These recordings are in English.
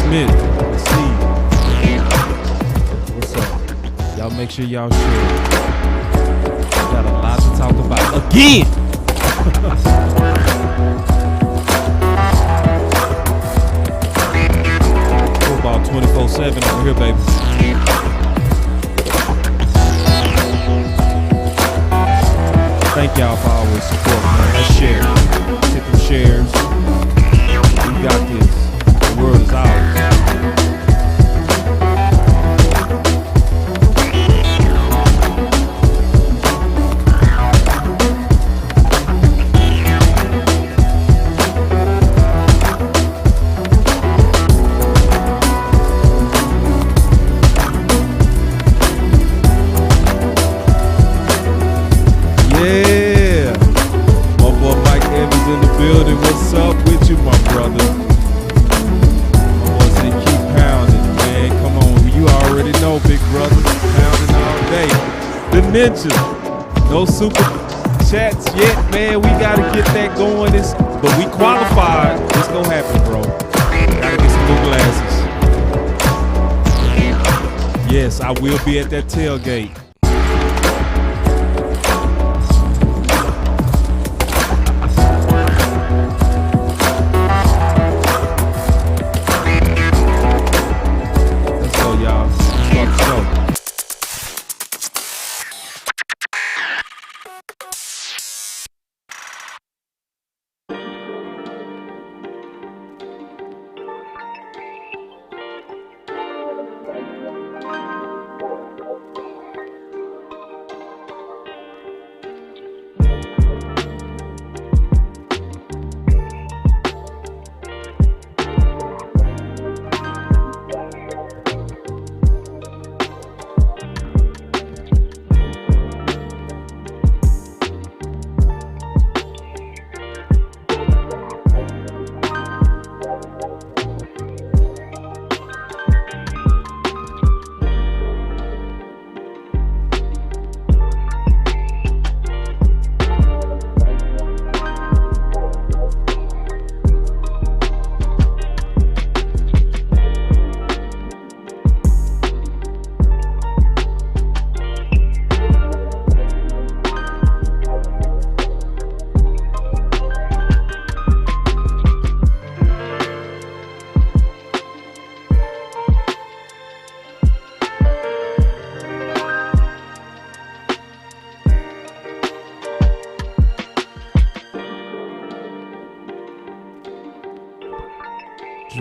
Smith, Steve. What's up? Y'all make sure y'all share. Got a lot to talk about again. Football 24/7 over here, baby. Thank y'all for always support, man. Let's share. Hit them shares. We got this. The world is ours. Yeah, my boy Mike Evans in the building. What's up with you, my brother? My boy say keep pounding, man. Come on, you already know, big brother. Pounding all day. The ninja, no super chats yet, man. We gotta get that going. But we qualified. It's gonna happen, bro. Gotta get some new glasses. Yes, I will be at that tailgate.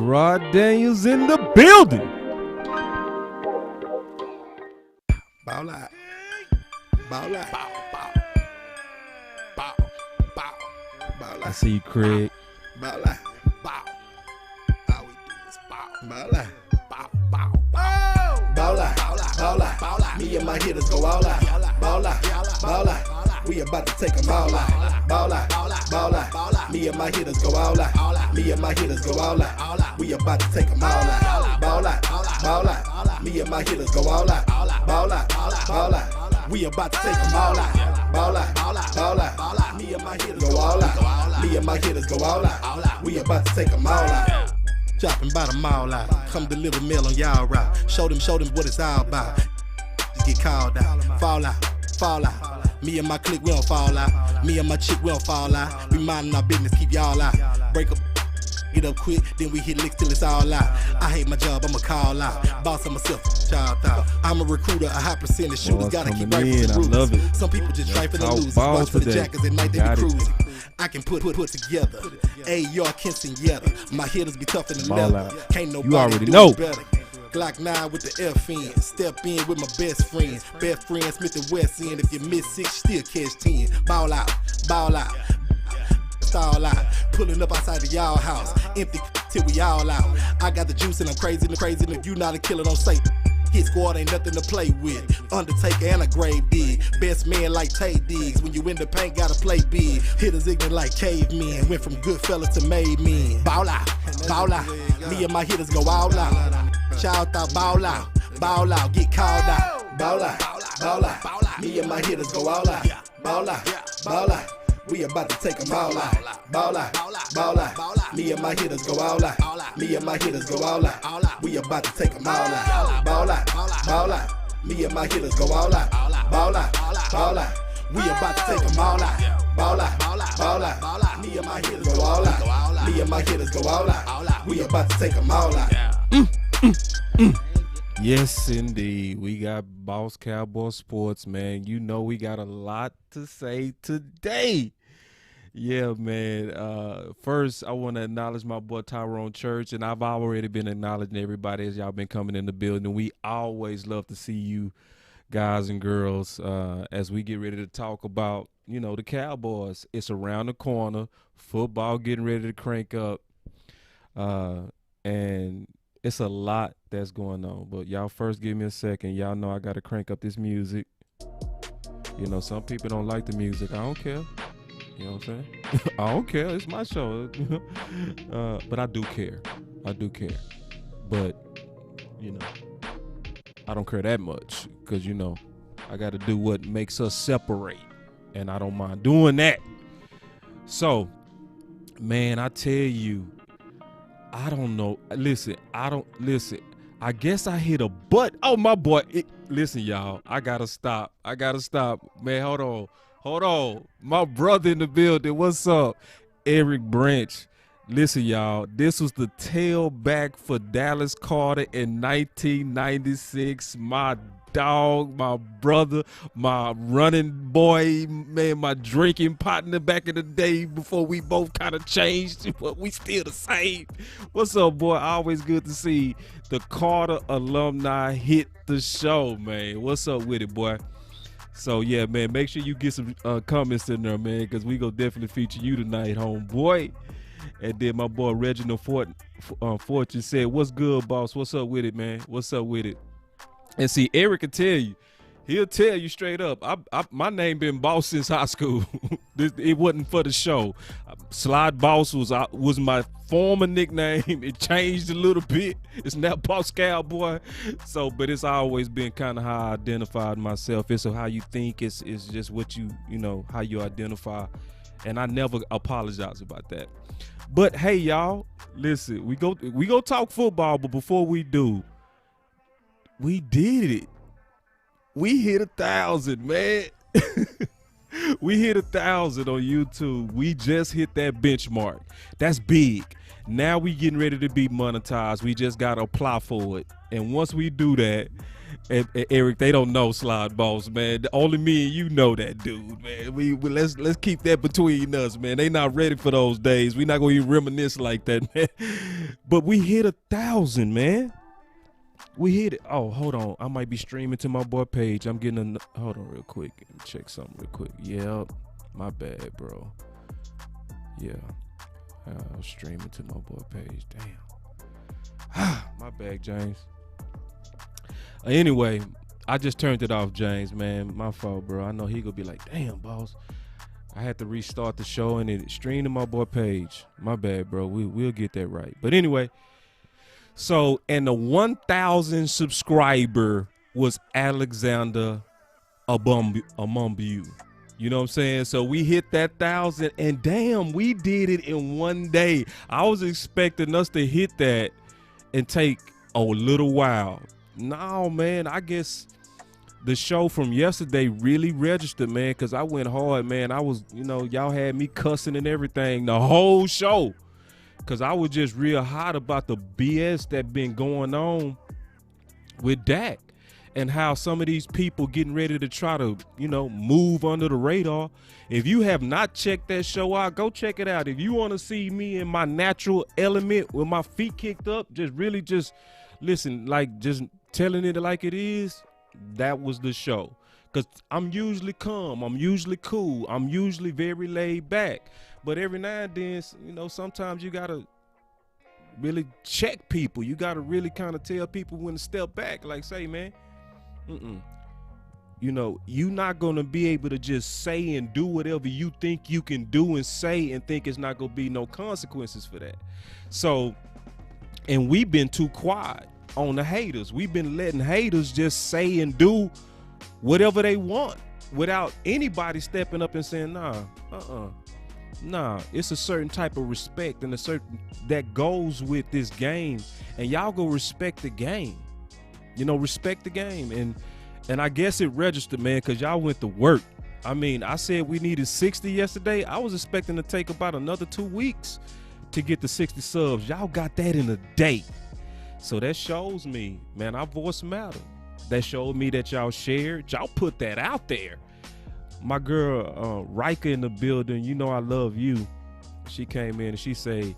Rod Daniels in the building. Ball out. Ball out. Bow, bow. Bow, bow. Ball out. I see you, Craig. Ball out. Bow. All we do is bow. Ball out. Bow, bow, bow. Ball out. Ball out. Ball out. Me and my hitters go all out. Ball out. Ball out. We about to take them all out. Ball out. Ball out. Me and my hitters go all out. Me and my hitters go all out. We about to take them all out. Ball out. Ball out. Me and my hitters go all out. Ball out. Ball out. We about to take them all out. Ball out. Ball out. Me and my hitters go all out. Me and my hitters go all out. We about to take them all out. Dropping by the mall out. Come deliver mail on y'all route. Show them what it's all about. Just get called out. Fall out. Fall out. Me and my clique, we don't fall out. Me and my chick, we don't fall out. We minding our business, keep y'all out. Break up, get up quick, then we hit licks till it's all out. I hate my job, I'ma call out. Boss of myself, child out. I'm a recruiter, a high percentage shooters, gotta keep right for the roots. Love it. Some people just try for the losers. Watch for the jackets at night, they be cruising. I can put together. A.R. Kinston Yetta. My hitters be tougher than leather. Can't nobody you already do know. it better. Glock 9 with the F in. Step in with my best friend. Best friend Smith and West End. If you miss 6, still catch 10. Ball out. Ball out. Stall out. Pulling up outside the y'all house. Empty till we all out. I got the juice and I'm crazy. If you not a killer, don't say. Hit squad ain't nothing to play with. Undertaker and a grave dig. Best man like Tay Diggs. When you in the paint, gotta play big. Hitters ignorant like cavemen. Went from good fellas to made men. Ball out. Ball out. Me and my hitters go all out. Shout out, ball out. Ball out. Get called out. Ball out. Ball out. Me and my hitters go all out. Ball out. Ball out. We about to take them all out. Ball out, ball out. Me and my hitters go all out. Me and my hitters go all out. We about to take them all out. Ball out, ball out. Me and my hitters go all out. Ball out, ball out. We about to take them all out. Ball out, ball out. Me and my hitters go all out. Me and my hitters go all out. We about to take them all out. Yes, indeed. We got Boss Cowboy Sports, man. You know we got a lot to say today. Yeah, man. First, I want to acknowledge my boy Tyrone Church, and I've already been acknowledging everybody as y'all been coming in the building. We always love to see you guys and girls as we get ready to talk about, you know, the Cowboys. It's around the corner. Football getting ready to crank up. And it's a lot that's going on. But y'all first give me a second. Y'all know I got to crank up this music. You know, some people don't like the music. I don't care. You know what I'm saying? I don't care. It's my show. But I do care. I do care. But, you know, I don't care that much because, you know, I got to do what makes us separate. And I don't mind doing that. So, man, I tell you, I don't know. Listen, I guess I hit a butt. Oh, my boy. Listen, y'all, I got to stop. Man, hold on. My brother in the building. What's up? Eric Branch. Listen, y'all, this was the tailback for Dallas Carter in 1996. My dog, my brother, my running boy, man, my drinking partner back in the day before we both kind of changed, but we still the same. What's up, boy? Always good to see the Carter alumni hit the show, man. What's up with it, boy? So, yeah, man, make sure you get some comments in there, man, because we going to definitely feature you tonight, homeboy. And then my boy Reginald Fortune said, what's good, boss? What's up with it, man? What's up with it? And see, Eric can tell you. He'll tell you straight up. My name been Boss since high school. It wasn't for the show. Slide Boss was my former nickname. It changed a little bit. It's now Boss Cowboy. So, but it's always been kind of how I identified myself. It's how you think. It's just what you know, how you identify. And I never apologize about that. But hey, y'all, listen, we go talk football, but before we do, we did it. We hit 1,000, man. We hit 1,000 on YouTube. We just hit that benchmark. That's big. Now we getting ready to be monetized. We just got to apply for it. And once we do that, and Eric, they don't know Slide Boss, man. Only me and you know that dude, man. We let's keep that between us, man. They not ready for those days. We not gonna even reminisce like that, man. But we hit 1,000, man. We hit it. Oh, hold on. I might be streaming to my boy page. I'm getting hold on real quick. Let me check something real quick. Yeah, my bad, bro. Yeah, I was streaming to my boy page. Damn. My bad, James. Anyway, I just turned it off, James, man. My fault, bro. I know he gonna be like, damn, boss. I had to restart the show and it streamed to my boy page. My bad, bro. We'll get that right. But anyway, so, and the 1,000 subscriber was Alexander Amumbu. You know what I'm saying? So we hit that 1,000 and damn, we did it in one day. I was expecting us to hit that and take a little while. No, man, I guess the show from yesterday really registered, man, because I went hard, man. I was, you know, y'all had me cussing and everything the whole show because I was just real hot about the BS that been going on with Dak and how some of these people getting ready to try to, you know, move under the radar. If you have not checked that show out, go check it out. If you want to see me in my natural element with my feet kicked up, just really just listen, like just telling it like it is, that was the show. Because I'm usually calm, I'm usually cool, I'm usually very laid back. But every now and then, you know, sometimes you got to really check people. You got to really kind of tell people when to step back. Like, say, man, you know, you're not going to be able to just say and do whatever you think you can do and say and think it's not going to be no consequences for that. So, and we've been too quiet on the haters. We've been letting haters just say and do whatever they want. without anybody stepping up and saying, nah, it's a certain type of respect and a certain that goes with this game, and y'all go respect the game. Respect the game. And I guess it registered, man, because y'all went to work. I mean, I said we needed 60 yesterday. I was expecting to take about another 2 weeks to get the 60 subs. Y'all got that in a day. So that shows me, man, our voice matter. That showed me that y'all shared. Y'all put that out there. My girl, Rika in the building, I love you. She came in and she said,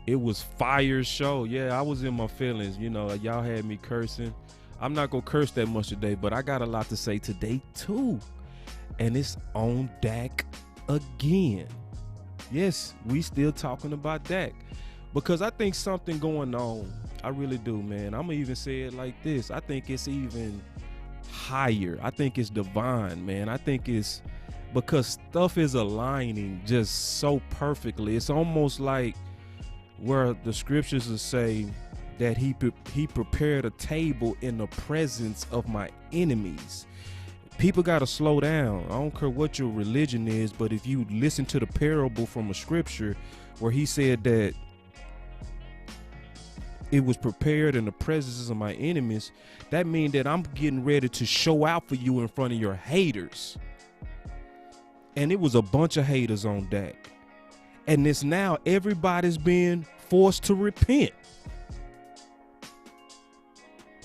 it was fire show. Yeah, I was in my feelings. Y'all had me cursing. I'm not going to curse that much today, but I got a lot to say today too. And it's on Dak again. Yes, we still talking about Dak because I think something going on. I really do, man. I'm going to even say it like this. I think it's even higher. I think it's divine, man. I think it's because stuff is aligning just so perfectly. It's almost like where the scriptures will say that he prepared a table in the presence of my enemies. People got to slow down. I don't care what your religion is, but if you listen to the parable from a scripture where he said that it was prepared in the presence of my enemies, that means that I'm getting ready to show out for you in front of your haters. And it was a bunch of haters on Dak. And it's now everybody's being forced to repent.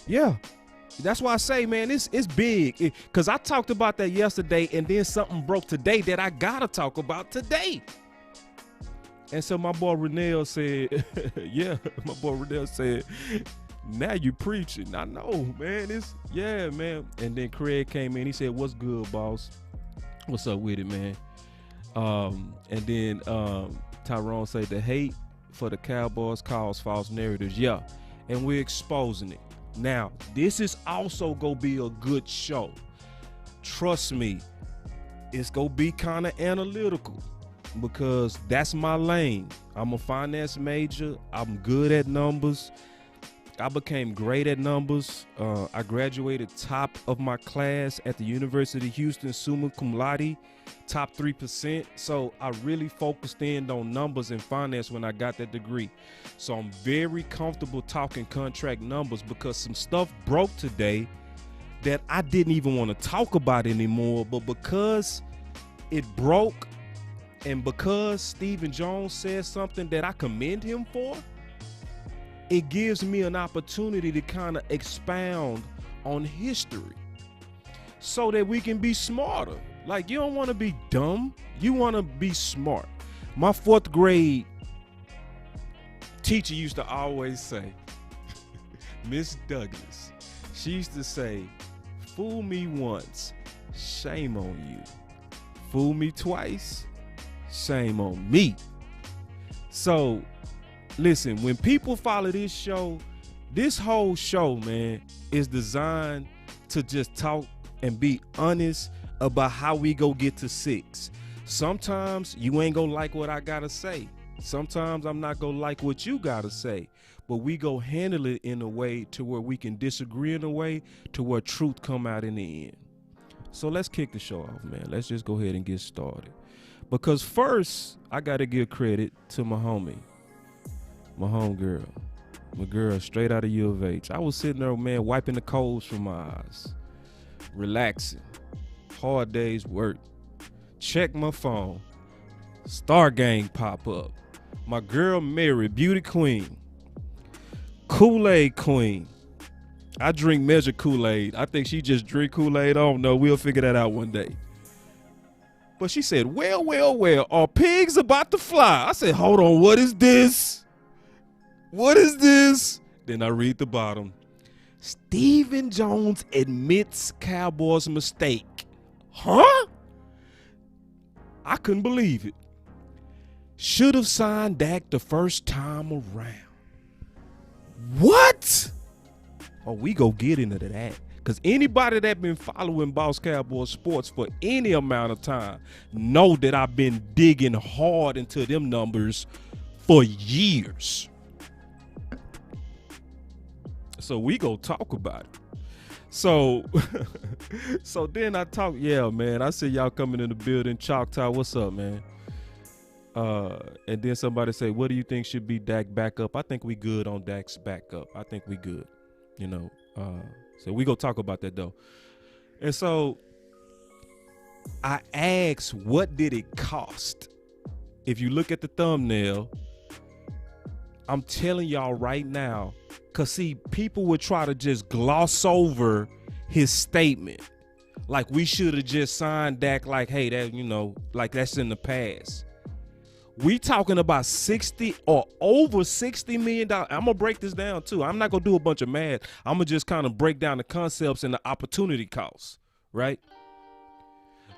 Yeah. That's why I say, man, it's big. Because I talked about that yesterday, and then something broke today that I got to talk about today. And so my boy Renell said, now you preaching. I know, man. Man. And then Craig came in. He said, what's good, boss? What's up with it, man? And then Tyrone said the hate for the Cowboys cause false narratives. Yeah. And we're exposing it. Now, this is also going to be a good show. Trust me, it's going to be kind of analytical because that's my lane. I'm a finance major. I'm good at numbers. I became great at numbers. I graduated top of my class at the University of Houston, summa cum laude, top 3%. So I really focused in on numbers and finance when I got that degree. So I'm very comfortable talking contract numbers because some stuff broke today that I didn't even want to talk about anymore. But because it broke and because Stephen Jone said something that I commend him for, it gives me an opportunity to kind of expound on history so that we can be smarter. Like, you don't want to be dumb. You want to be smart. My 4th grade teacher used to always say, Miss Douglas, she used to say, fool me once, shame on you. Fool me twice, shame on me. So, listen, when people follow this show, this whole show, man, is designed to just talk and be honest about how we go get to 6. Sometimes you ain't gonna like what I gotta say. Sometimes I'm not gonna like what you gotta say. But we go handle it in a way to where we can disagree in a way to where truth come out in the end. So let's kick the show off, man. Let's just go ahead and get started. Because first, I gotta give credit to my homie. My homegirl. My girl straight out of U of H. I was sitting there, man, wiping the coals from my eyes. Relaxing. Hard day's work. Check my phone. Star Gang pop up. My girl Mary, beauty queen. Kool-Aid queen. I drink measured Kool-Aid. I think she just drink Kool-Aid. I don't know. We'll figure that out one day. But she said, well, are pigs about to fly? I said, hold on, what is this? What is this? Then I read the bottom. Stephen Jone admits Cowboys mistake. Huh? I couldn't believe it. Should have signed Dak the first time around. What? Oh, we go get into that. Because anybody that been following Boss Cowboy Sports for any amount of time know that I've been digging hard into them numbers for years. So we go talk about it. So, so then I talk, yeah, man. I see y'all coming in the building. Choctaw, what's up, man? And then somebody say, what do you think should be Dak backup? I think we good on Dak's backup. I think we good, you know. So we go talk about that though. And so I asked, what did it cost? If you look at the thumbnail, I'm telling y'all right now, because see, people would try to just gloss over his statement. Like we should have just signed Dak like, hey, that, you know, like that's in the past. We talking about 60 or over $60 million. I'm going to break this down too. I'm not going to do a bunch of math. I'm going to just kind of break down the concepts and the opportunity costs, right?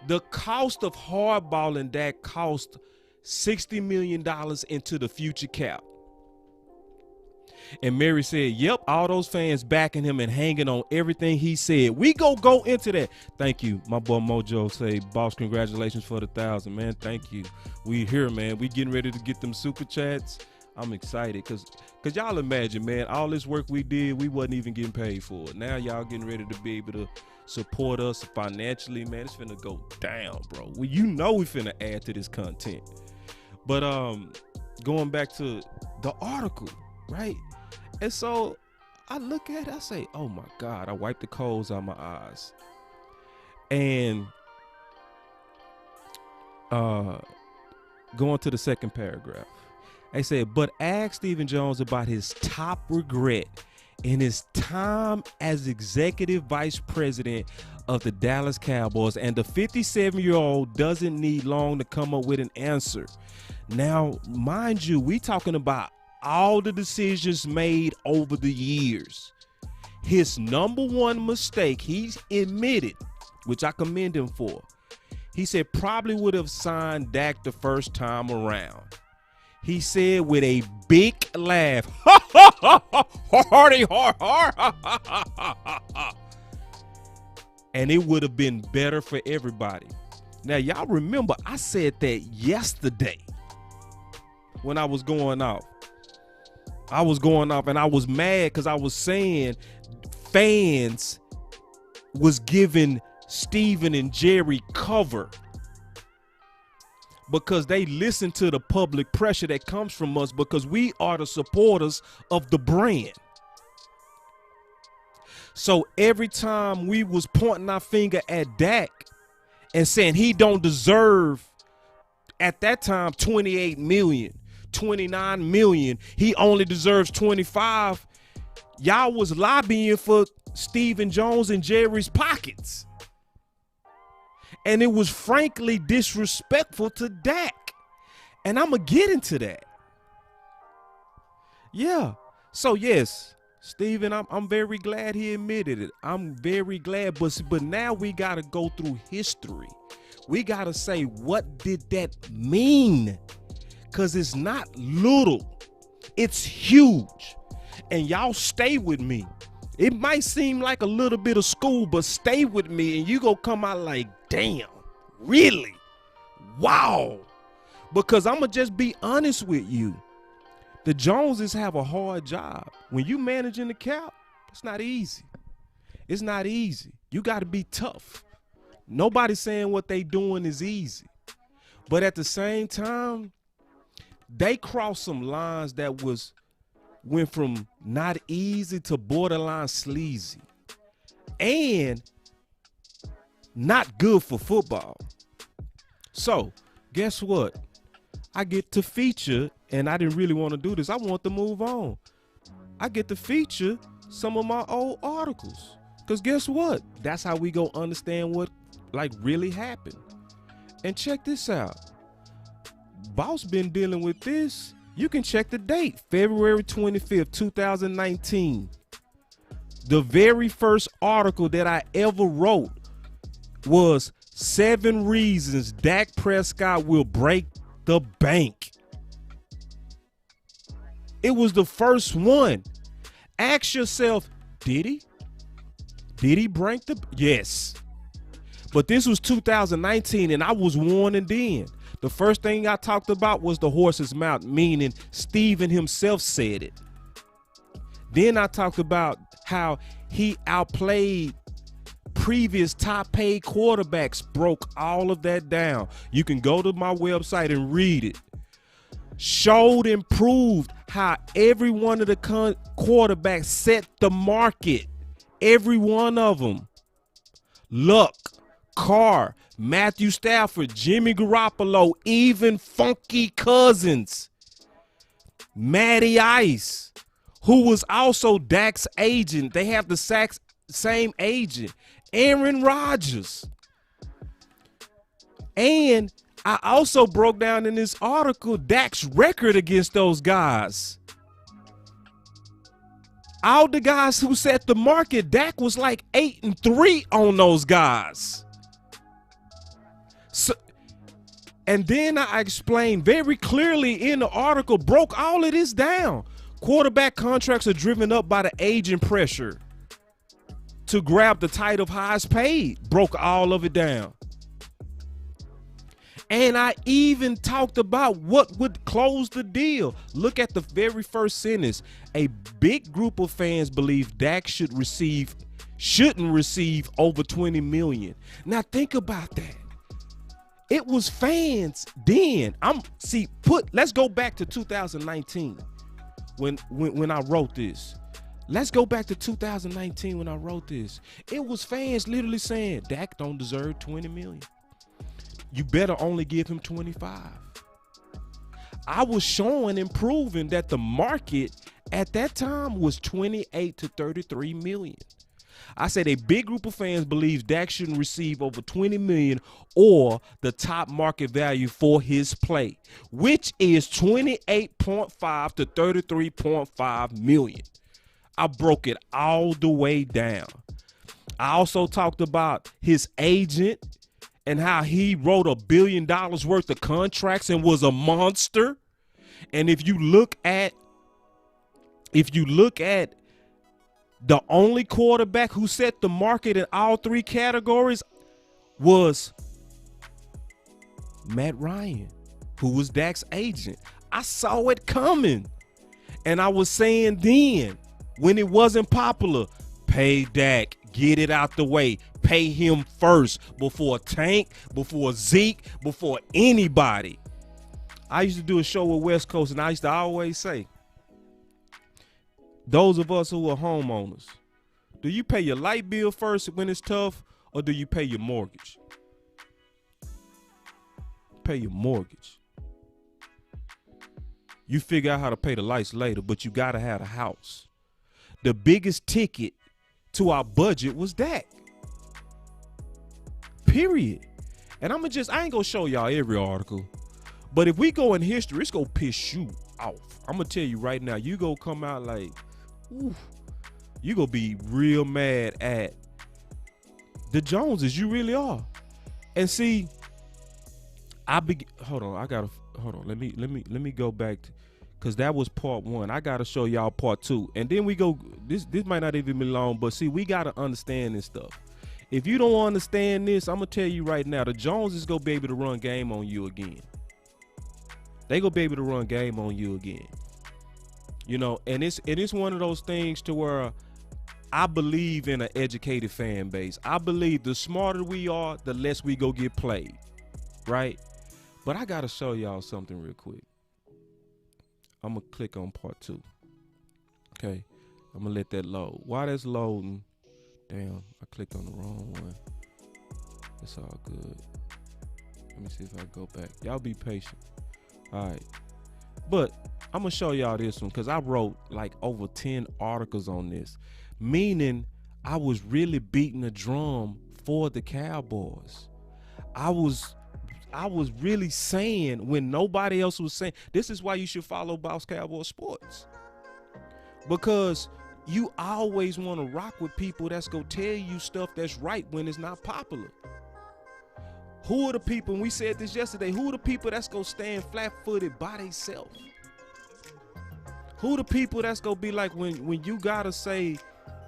The cost of hardballing Dak cost $60 million into the future cap. And Mary said, yep, all those fans backing him and hanging on everything he said. We go into that. Thank you. My boy Mojo say, boss, congratulations for the 1,000, man. Thank you. We here, man. We getting ready to get them super chats. I'm excited because y'all imagine, man, all this work we did, we wasn't even getting paid for it. Now y'all getting ready to be able to support us financially, man. It's finna go down, bro. You know we finna add to this content. But going back to the article, right? And so I look at it, I say, oh my God, I wipe the coals out my eyes. And going to the second paragraph, they said, but ask Stephen Jone about his top regret in his time as executive vice president of the Dallas Cowboys. And the 57-year-old doesn't need long to come up with an answer. Now, mind you, we talking about all the decisions made over the years. His number one mistake, he's admitted, which I commend him for. He said probably would have signed Dak the first time around. He said with a big laugh, hardy, and it would have been better for everybody. Now, y'all remember I said that yesterday when I was going off. I was going off and I was mad because I was saying fans was giving Stephen and Jerry cover because they listen to the public pressure that comes from us because we are the supporters of the brand. So every time we was pointing our finger at Dak and saying he don't deserve, at that time, 28 million. 29 million, he only deserves 25. Y'all was lobbying for Stephen Jones and Jerry's pockets, and it was frankly disrespectful to Dak, and I'm gonna get into that. Yeah, so yes, Stephen, I'm very glad he admitted it. I'm very glad, but now we gotta go through history. We gotta say, what did that mean? Because it's not little, it's huge. And y'all stay with me. It might seem like a little bit of school, but stay with me and you gonna come out like, damn, really? Wow. Because I'm gonna just be honest with you. The Joneses have a hard job. When you managing the cap, it's not easy. It's not easy. You gotta be tough. Nobody's saying what they doing is easy. But at the same time, they crossed some lines that went from not easy to borderline sleazy and not good for football. So guess what? I get to feature, and I didn't really want to do this. I want to move on. I get to feature some of my old articles. Because guess what? That's how we go understand what like really happened. And check this out. Boss been dealing with this. You can check the date, February 25th, 2019. The very first article that I ever wrote was 7 reasons Dak Prescott will break the bank. It was the first one. Ask yourself, did he? Did he break the? Yes. But this was 2019 and I was warning then. The first thing I talked about was the horse's mouth, meaning Stephen himself said it. Then I talked about how he outplayed previous top paid quarterbacks, broke all of that down. You can go to my website and read it. Showed and proved how every one of the quarterbacks set the market. Every one of them. Luck, Carr, Matthew Stafford, Jimmy Garoppolo, even Funky Cousins, Matty Ice, who was also Dak's agent. They have the same agent, Aaron Rodgers. And I also broke down in this article Dak's record against those guys. All the guys who set the market, Dak was like 8-3 on those guys. So, and then I explained very clearly in the article, broke all of this down. Quarterback contracts are driven up by the agent pressure to grab the title of highest paid. Broke all of it down. And I even talked about what would close the deal. Look at the very first sentence. A big group of fans believe Dak shouldn't receive over $20 million. Now think about that. It was fans then. Let's go back to 2019 when I wrote this. Let's go back to 2019 when I wrote this. It was fans literally saying Dak don't deserve $20 million. You better only give him 25. I was showing and proving that the market at that time was 28 to 33 million. I said a big group of fans believes Dak shouldn't receive over 20 million or the top market value for his play, which is 28.5 to 33.5 million. I broke it all the way down. I also talked about his agent and how he wrote $1 billion worth of contracts and was a monster. And if you look at the only quarterback who set the market in all three categories was Matt Ryan, who was Dak's agent. I saw it coming. And I was saying then, when it wasn't popular, pay Dak, get it out the way. Pay him first before Tank, before Zeke, before anybody. I used to do a show with West Coast, and I used to always say, those of us who are homeowners, do you pay your light bill first when it's tough, or do you pay your mortgage? Pay your mortgage. You figure out how to pay the lights later, but you got to have a house. The biggest ticket to our budget was Dak. Period. And I ain't gonna show y'all every article, but if we go in history, it's gonna piss you off. I'm gonna tell you right now, you gonna come out like, ooh, you gonna be real mad at the Joneses. You really are. And see, hold on. Let me go back because that was part one. I gotta show y'all part two, and then we go. This might not even be long, but see, we gotta understand this stuff. If you don't understand this, I'm gonna tell you right now, the Joneses gonna be able to run game on you again. They gonna be able to run game on you again. You know, and it's one of those things to where I believe in an educated fan base. I believe the smarter we are, the less we go get played, right? But I gotta show y'all something real quick. I'm gonna click on part two. Okay, I'm gonna let that load. While that's loading, damn, I clicked on the wrong one. It's all good. Let me see if I go back. Y'all be patient. All right. But I'm going to show y'all this one because I wrote like over 10 articles on this, meaning I was really beating the drum for the Cowboys. I was really saying when nobody else was saying, this is why you should follow Boss Cowboy Sports. Because you always want to rock with people that's going to tell you stuff that's right when it's not popular. Who are the people, and we said this yesterday, who are the people that's going to stand flat-footed by themselves? Who are the people that's going to be like when you got to say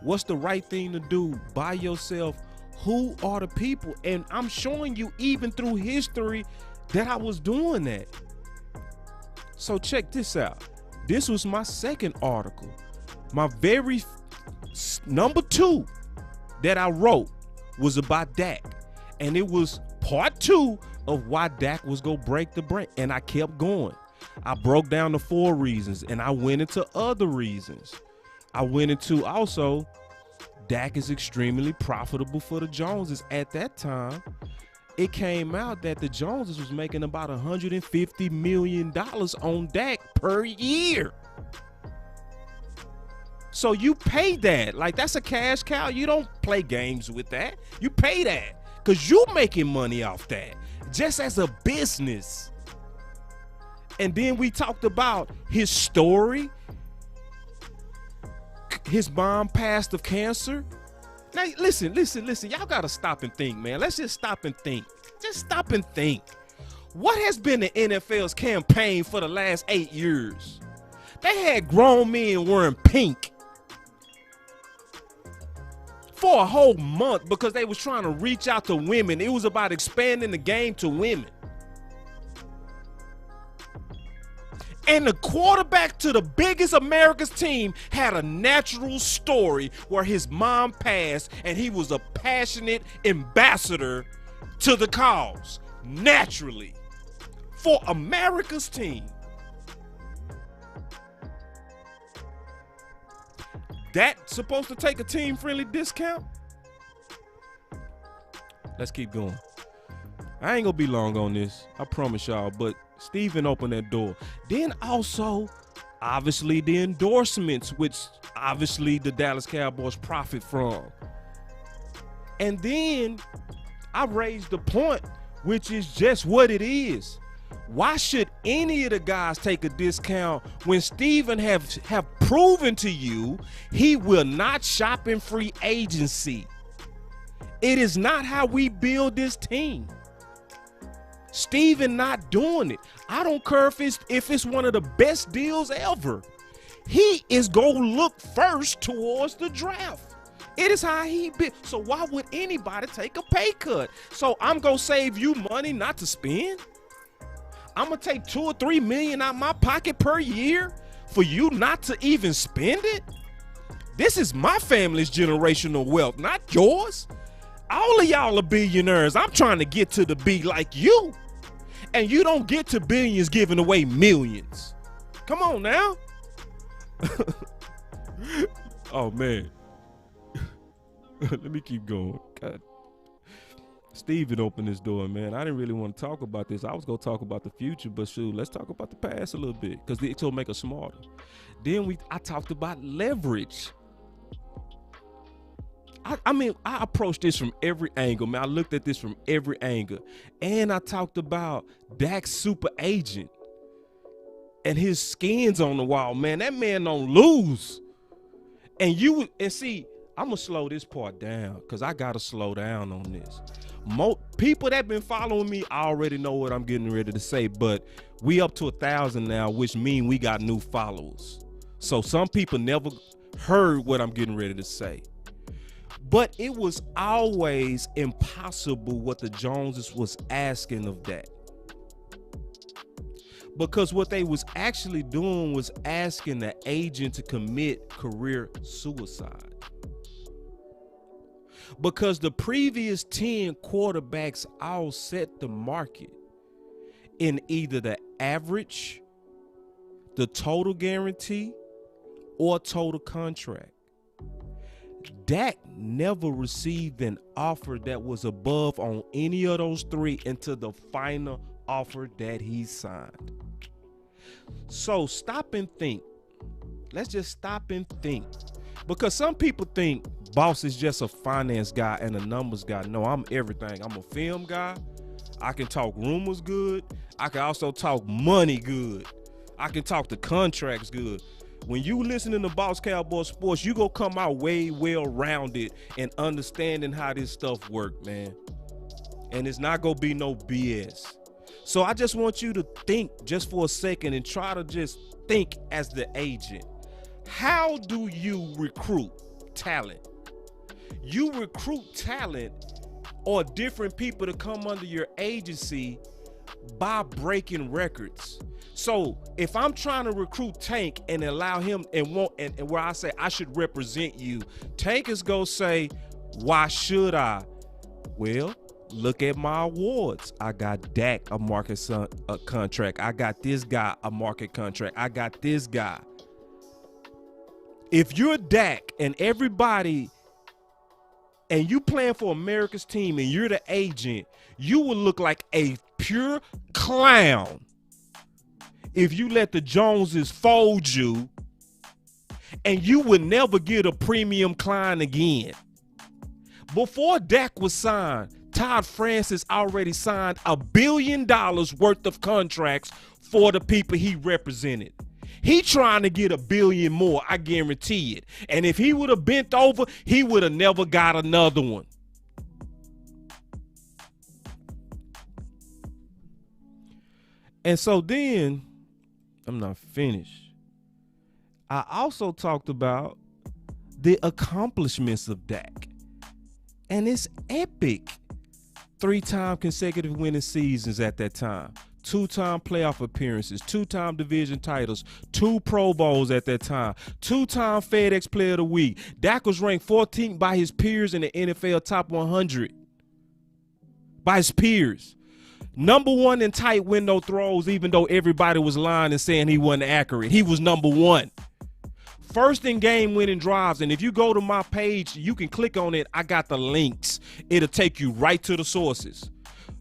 what's the right thing to do by yourself? Who are the people? And I'm showing you even through history that I was doing that. So check this out. This was my second article. My very number 2 that I wrote was about Dak. And it was part 2 of why Dak was going to break the bank. And I kept going. I broke down the 4 reasons, and I went into other reasons. I went into also Dak is extremely profitable for the Joneses. At that time, it came out that the Joneses was making about $150 million on Dak per year. So you pay that. Like, that's a cash cow. You don't play games with that. You pay that because you're making money off that just as a business. And then we talked about his story. His mom passed of cancer. Now, listen. Y'all got to stop and think, man. Let's just stop and think. Just stop and think. What has been the NFL's campaign for the last 8 years? They had grown men wearing pink for a whole month because they was trying to reach out to women. It was about expanding the game to women. And the quarterback to the biggest America's team had a natural story where his mom passed and he was a passionate ambassador to the cause, naturally, for America's team. That's supposed to take a team-friendly discount? Let's keep going. I ain't gonna be long on this, I promise y'all, but Stephen opened that door. Then also, obviously, the endorsements, which obviously the Dallas Cowboys profit from. And then I raised the point, which is just what it is. Why should any of the guys take a discount when Stephen have proven to you he will not shop in free agency? It is not how we build this team. Stephen not doing it. I don't care if it's one of the best deals ever. He is going to look first towards the draft. It is how he built. So why would anybody take a pay cut? So I'm going to save you money not to spend. I'm going to take $2 or $3 million out of my pocket per year for you not to even spend it. This is my family's generational wealth, not yours. All of y'all are billionaires. I'm trying to get to the B like you. And you don't get to billions giving away millions. Come on now. Oh, man. Let me keep going. God. Steven opened this door, man. I didn't really want to talk about this. I was going to talk about the future, but shoot, let's talk about the past a little bit because it'll make us smarter. Then I talked about leverage. I mean, I approached this from every angle, man. I looked at this from every angle. And I talked about Dak's super agent and his skins on the wall, man. That man don't lose. And see, I'm going to slow this part down because I got to slow down on this. People that been following me already know what I'm getting ready to say, but we up to 1,000 now, which means we got new followers. So some people never heard what I'm getting ready to say. But it was always impossible what the Joneses was asking of that. Because what they was actually doing was asking the agent to commit career suicide. Because the previous 10 quarterbacks all set the market in either the average, the total guarantee, or total contract. Dak never received an offer that was above on any of those 3 until the final offer that he signed. So stop and think. Let's just stop and think. Because some people think boss is just a finance guy and a numbers guy. No, I'm everything. I'm a film guy. I can talk rumors good. I can also talk money good. I can talk the contracts good. When you listening to Boss Cowboy Sports, you gonna come out way well-rounded and understanding how this stuff work, man. And it's not gonna be no BS. So I just want you to think just for a second and try to just think as the agent. How do you recruit talent? You recruit talent or different people to come under your agency by breaking records. So if I'm trying to recruit Tank and allow him and where I say I should represent you, Tank is gonna say, why should I Well, look at my awards. I got Dak a market contract. I got this guy a market contract. I got this guy. If you're Dak and everybody, and you playing for America's team and you're the agent, you will look like a pure clown if you let the Joneses fold you, and you would never get a premium client again. Before Dak was signed, Todd Francis already signed $1 billion worth of contracts for the people he represented. He trying to get $1 billion more, I guarantee it. And if he would have bent over, he would have never got another one. And so then, I'm not finished. I also talked about the accomplishments of Dak. And it's epic. 3-time consecutive winning seasons at that time. 2-time playoff appearances, 2-time division titles, 2 Pro Bowls at that time, 2-time FedEx Player of the Week. Dak was ranked 14th by his peers in the NFL Top 100. By his peers. Number 1 in tight window throws, even though everybody was lying and saying he wasn't accurate. He was number 1. First in game winning drives. And if you go to my page, you can click on it. I got the links. It'll take you right to the sources.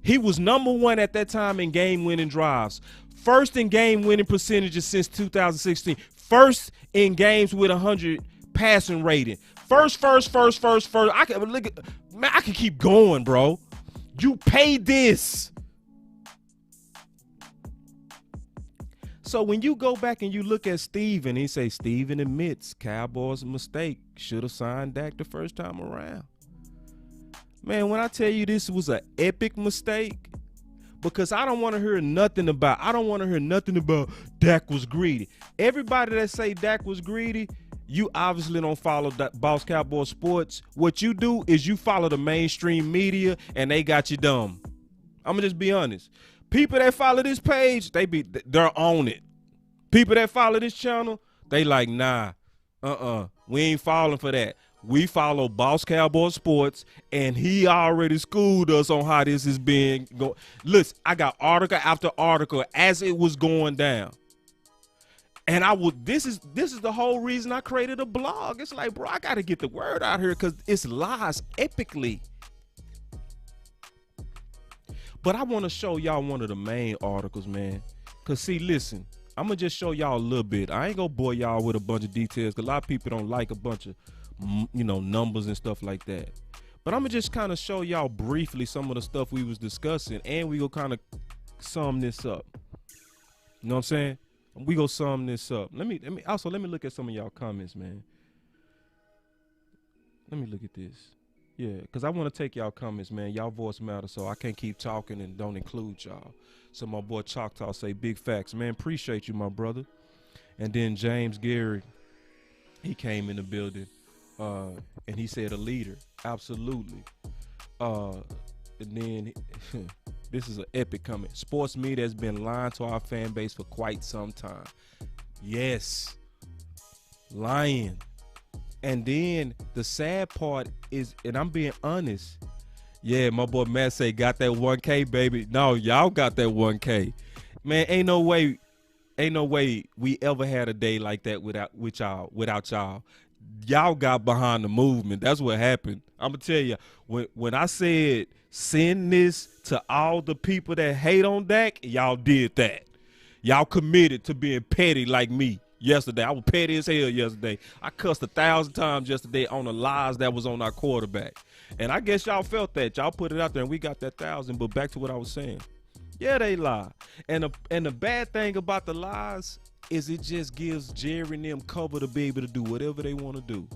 He was number 1 at that time in game-winning drives. First in game-winning percentages since 2016. First in games with 100 passing rating. First. I can keep going, bro. You paid this. So when you go back and you look at Stephen, he say Stephen admits Cowboys' mistake. Should have signed Dak the first time around. Man, when I tell you this was an epic mistake, because I don't want to hear nothing about Dak was greedy. Everybody that say Dak was greedy, you obviously don't follow Boss Cowboy Sports. What you do is you follow the mainstream media, and they got you dumb. I'm gonna just be honest. People that follow this page, they're on it. People that follow this channel, they like, nah, we ain't falling for that. We follow Boss Cowboy Sports, and he already schooled us on how this is being going. Listen, I got article after article as it was going down. And this is the whole reason I created a blog. It's like, bro, I got to get the word out here because it's lies epically. But I want to show y'all one of the main articles, man. Because, see, listen, I'm going to just show y'all a little bit. I ain't going to bore y'all with a bunch of details because a lot of people don't like a bunch of numbers and stuff like that. But I'm gonna just kind of show y'all briefly some of the stuff we was discussing, and we go kind of sum this up. You know what I'm saying? We go sum this up. Let me look at some of y'all comments, man. Let me look at this. Yeah, because I want to take y'all comments, man. Y'all voice matters, so I can't keep talking and don't include y'all. So my boy Choctaw say big facts, man. Appreciate you, my brother. And then James Gary, he came in the building. And he said a leader. Absolutely. And then this is an epic comment. Sports media has been lying to our fan base for quite some time. Yes. Lying. And then the sad part is, and I'm being honest, yeah, my boy Matt say got that 1K, baby. No, y'all got that 1K. Man, ain't no way we ever had a day like that without y'all. Y'all got behind the movement. That's what happened. I'm gonna tell you, when I said send this to all the people that hate on Dak, y'all did that. Y'all committed to being petty like me yesterday. I was petty as hell yesterday. I cussed 1,000 times yesterday on the lies that was on our quarterback. And I guess y'all felt that. Y'all put it out there and we got that 1,000. But back to what I was saying. Yeah, they lie. And the bad thing about the lies is it just gives Jerry and them cover to be able to do whatever they want to do.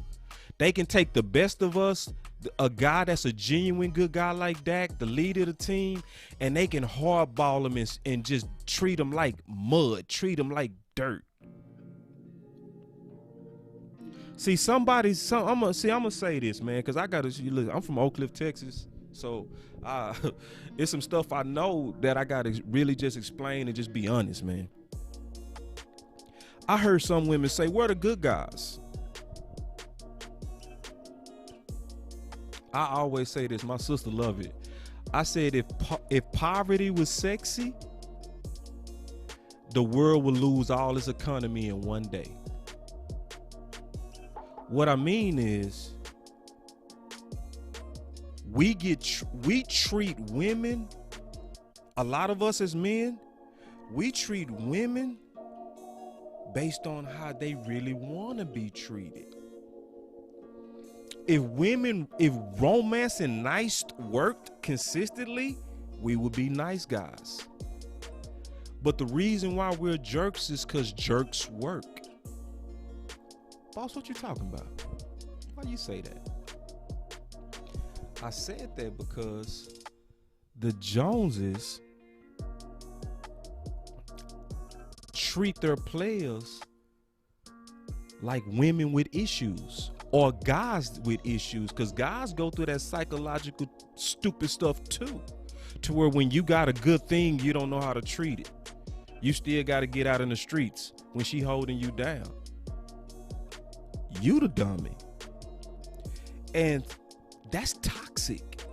They can take the best of us, a guy that's a genuine good guy like Dak, the leader of the team, and they can hardball him and just treat him like mud, treat him like dirt. See, I'm gonna say this, man, because look, I'm from Oak Cliff, Texas, so it's some stuff I know that I gotta really just explain and just be honest, man. I heard some women say, "Where the good guys?" I always say this. My sister love it. I said if poverty was sexy, the world would lose all its economy in one day. What I mean is, we treat women, a lot of us as men, we treat women based on how they really want to be treated. If romance and nice worked consistently, we would be nice guys. But the reason why we're jerks is because jerks work. Boss, what you talking about? Why you say that? I said that because the Joneses treat their players like women with issues or guys with issues, because guys go through that psychological stupid stuff too, to where when you got a good thing, you don't know how to treat it. You still got to get out in the streets when she holding you down. You the dummy. And that's toxic.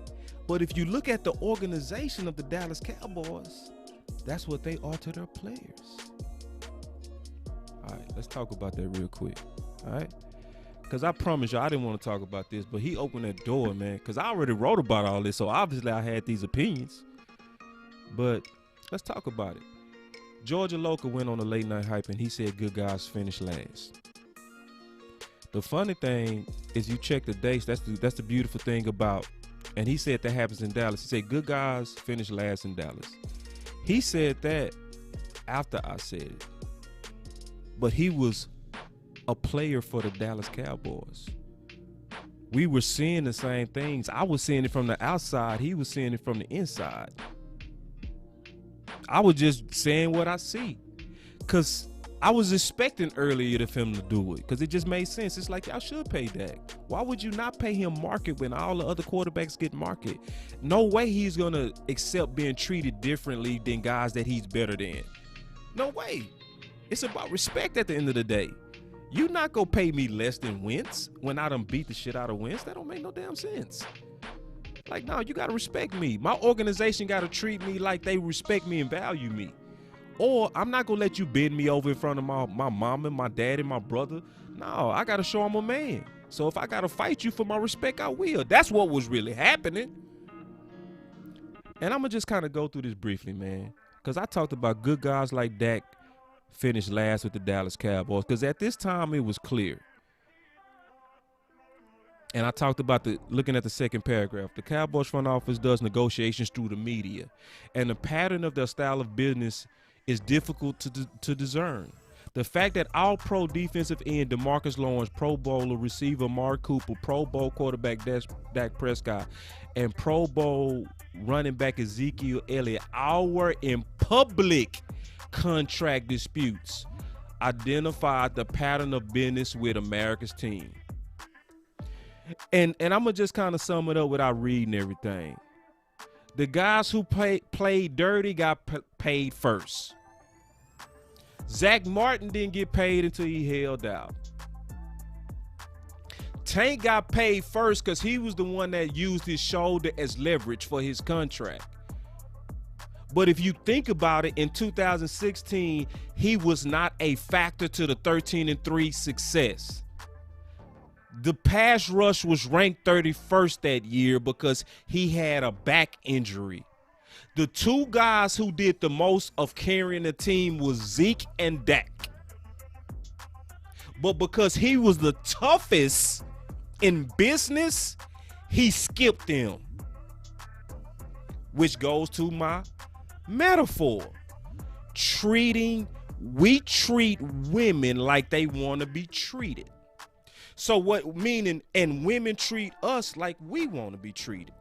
But if you look at the organization of the Dallas Cowboys, that's what they are to their players. All right, let's talk about that real quick. All right? Because I promise you, I didn't want to talk about this, but he opened that door, man, because I already wrote about all this, so obviously I had these opinions. But let's talk about it. Georgia Local went on a late night hype, and he said good guys finish last. The funny thing is, you check the dates. That's the beautiful thing about, and he said that happens in Dallas. He said good guys finish last in Dallas. He said that after I said it, but he was a player for the Dallas Cowboys. We were seeing the same things. I was seeing it from the outside. He was seeing it from the inside. I was just saying what I see, because I was expecting earlier for him to do it, because it just made sense. It's like, y'all should pay Dak. Why would you not pay him market when all the other quarterbacks get market? No way he's going to accept being treated differently than guys that he's better than. No way. It's about respect at the end of the day. You not going to pay me less than Wentz when I done beat the shit out of Wentz. That don't make no damn sense. Like, no, you got to respect me. My organization got to treat me like they respect me and value me. Or I'm not going to let you bend me over in front of my mom and my dad and my brother. No, I got to show I'm a man. So if I got to fight you for my respect, I will. That's what was really happening. And I'm going to just kind of go through this briefly, man, because I talked about good guys like Dak finished last with the Dallas Cowboys, because at this time it was clear. And I talked about looking at the second paragraph. The Cowboys front office does negotiations through the media, and the pattern of their style of business is difficult to discern. The fact that all-pro defensive end DeMarcus Lawrence, Pro Bowler receiver Mark Cooper, Pro Bowl quarterback Dak Prescott, and Pro Bowl running back Ezekiel Elliott all were in public contract disputes identified the pattern of business with America's team. And I'm going to just kind of sum it up without reading everything. The guys who played dirty got paid first. Zach Martin didn't get paid until he held out. Tank got paid first because he was the one that used his shoulder as leverage for his contract. But if you think about it, in 2016, he was not a factor to the 13-3 success. The pass rush was ranked 31st that year because he had a back injury. The two guys who did the most of carrying the team was Zeke and Dak. But because he was the toughest in business, he skipped them. Which goes to my metaphor. We treat women like they want to be treated. So what meaning, and women treat us like we want to be treated.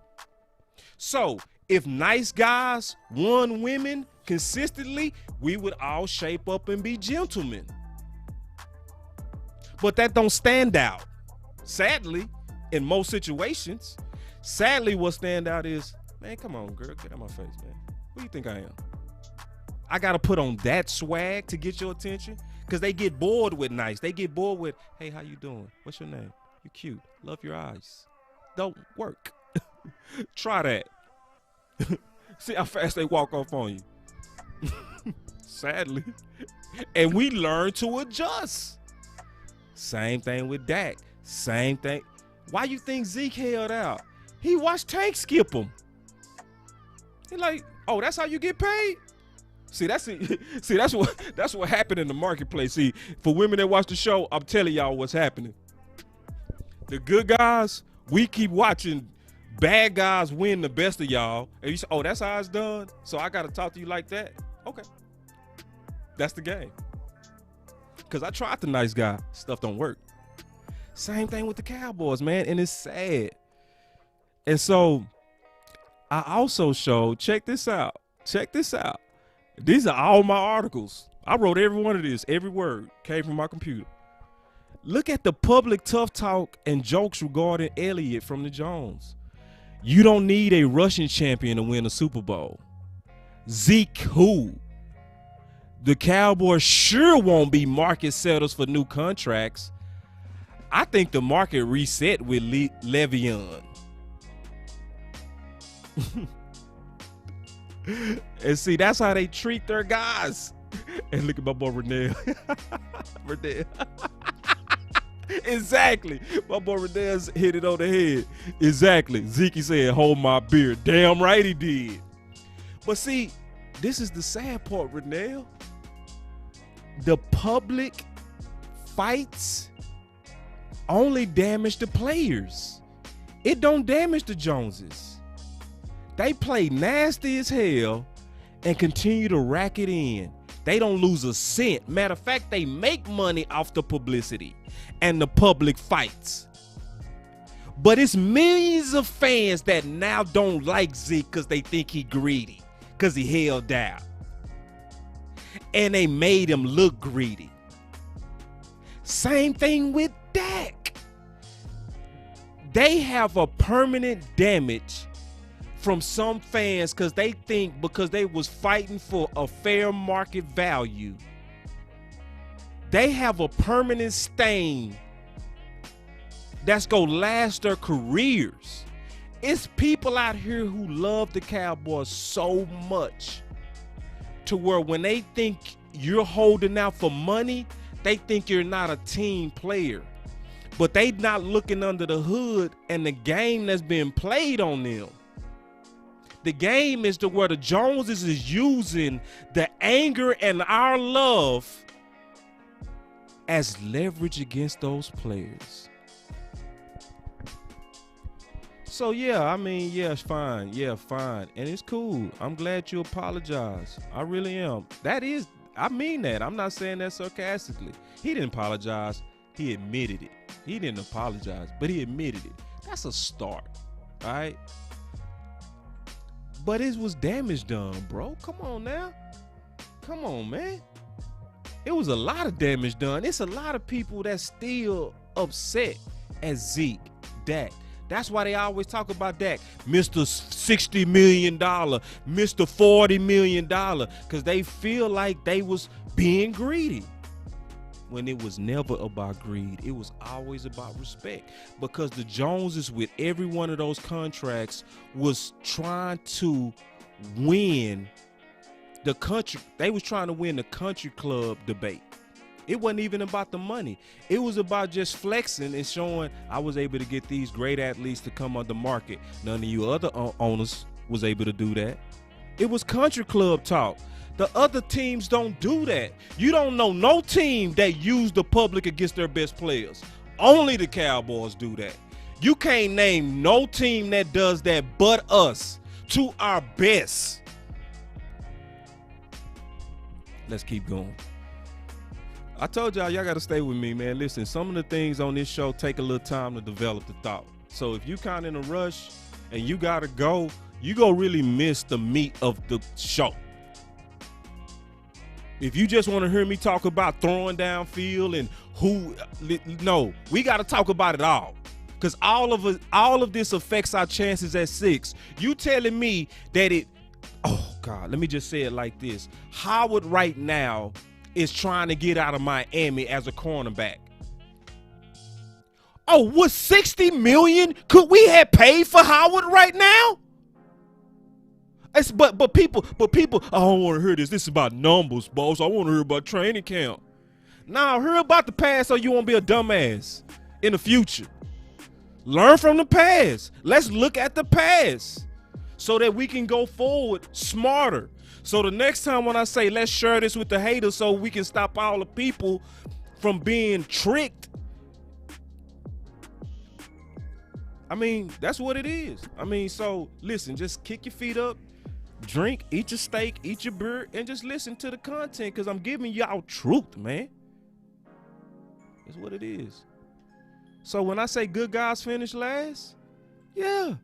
So if nice guys won women consistently, we would all shape up and be gentlemen. But that don't stand out. Sadly, in most situations, what stand out is, man, come on, girl, get out my face, man. Who you think I am? I got to put on that swag to get your attention? Because they get bored with nice. They get bored with, hey, how you doing? What's your name? You cute. Love your eyes. don't work. Try that. See how fast they walk off on you. Sadly. And we learn to adjust. Same thing with Dak. Same thing. Why you think Zeke held out? He watched Tank skip him. He like, oh, that's how you get paid? See, that's what happened in the marketplace. See, for women that watch the show, I'm telling y'all what's happening. The good guys, we keep watching bad guys win the best of y'all. And you say, oh, that's how it's done? So I got to talk to you like that? Okay. That's the game. Because I tried the nice guy. Stuff don't work. Same thing with the Cowboys, man. And it's sad. And so I also showed, check this out. Check this out. These are all my articles. I wrote every one of this. Every word came from my computer. Look at the public tough talk and jokes regarding Elliott from the Jones. You don't need a Russian champion to win a Super Bowl. Zeke who? The Cowboys sure won't be market setters for new contracts. I think the market reset with Le'Veon. And see, that's how they treat their guys. And look at my boy Renell. Renell. Exactly. My boy Renell's hit it on the head. Exactly. Zeke said, hold my beer. Damn right he did. But see, this is the sad part, Renell. The public fights only damage the players. It don't damage the Joneses. They play nasty as hell and continue to rack it in. They don't lose a cent. Matter of fact, they make money off the publicity and the public fights. But it's millions of fans that now don't like Zeke because they think he greedy, because he held out. And they made him look greedy. Same thing with Dak. They have a permanent damage from some fans because they think because they was fighting for a fair market value, they have a permanent stain that's gonna last their careers. It's people out here who love the Cowboys so much to where when they think you're holding out for money, they think you're not a team player. But they not looking under the hood and the game that's been played on them. The game is to where the Joneses is using the anger and our love as leverage against those players. So yeah, I mean, yeah, it's fine. Yeah, fine. And it's cool. I'm glad you apologize. I really am. I mean that. I'm not saying that sarcastically. He didn't apologize. He admitted it. He didn't apologize, but he admitted it. That's a start, all right? But it was damage done, bro. Come on now. Come on, man. It was a lot of damage done. It's a lot of people that's still upset at Zeke, Dak. That's why they always talk about Dak, Mr. $60 million, Mr. $40 million, because they feel like they was being greedy. When it was never about greed. It was always about respect. Because the Joneses, with every one of those contracts, was trying to win the country. They was trying to win the country club debate. It wasn't even about the money. It was about just flexing and showing I was able to get these great athletes to come on the market. None of you other owners was able to do that. It was country club talk. The other teams don't do that. You don't know no team that use the public against their best players. Only the Cowboys do that. You can't name no team that does that but us, to our best. Let's keep going. I told y'all got to stay with me, man. Listen, some of the things on this show take a little time to develop the thought. So if you kind of in a rush and you got to go, you go really miss the meat of the show. If you just want to hear me talk about throwing downfield and no, we got to talk about it all. Because all of this affects our chances at 6. You telling me that oh God, let me just say it like this. Howard right now is trying to get out of Miami as a cornerback. Oh, what, $60 million could we have paid for Howard right now? But people, I don't want to hear this. This is about numbers, boss. I want to hear about training camp. Nah, hear about the past so you won't be a dumbass in the future. Learn from the past. Let's look at the past so that we can go forward smarter. So the next time when I say let's share this with the haters so we can stop all the people from being tricked, I mean, that's what it is. I mean, so listen, just kick your feet up, drink, eat your steak, eat your beer, and just listen to the content because I'm giving y'all truth, man. That's what it is. So when I say good guys finish last, yeah,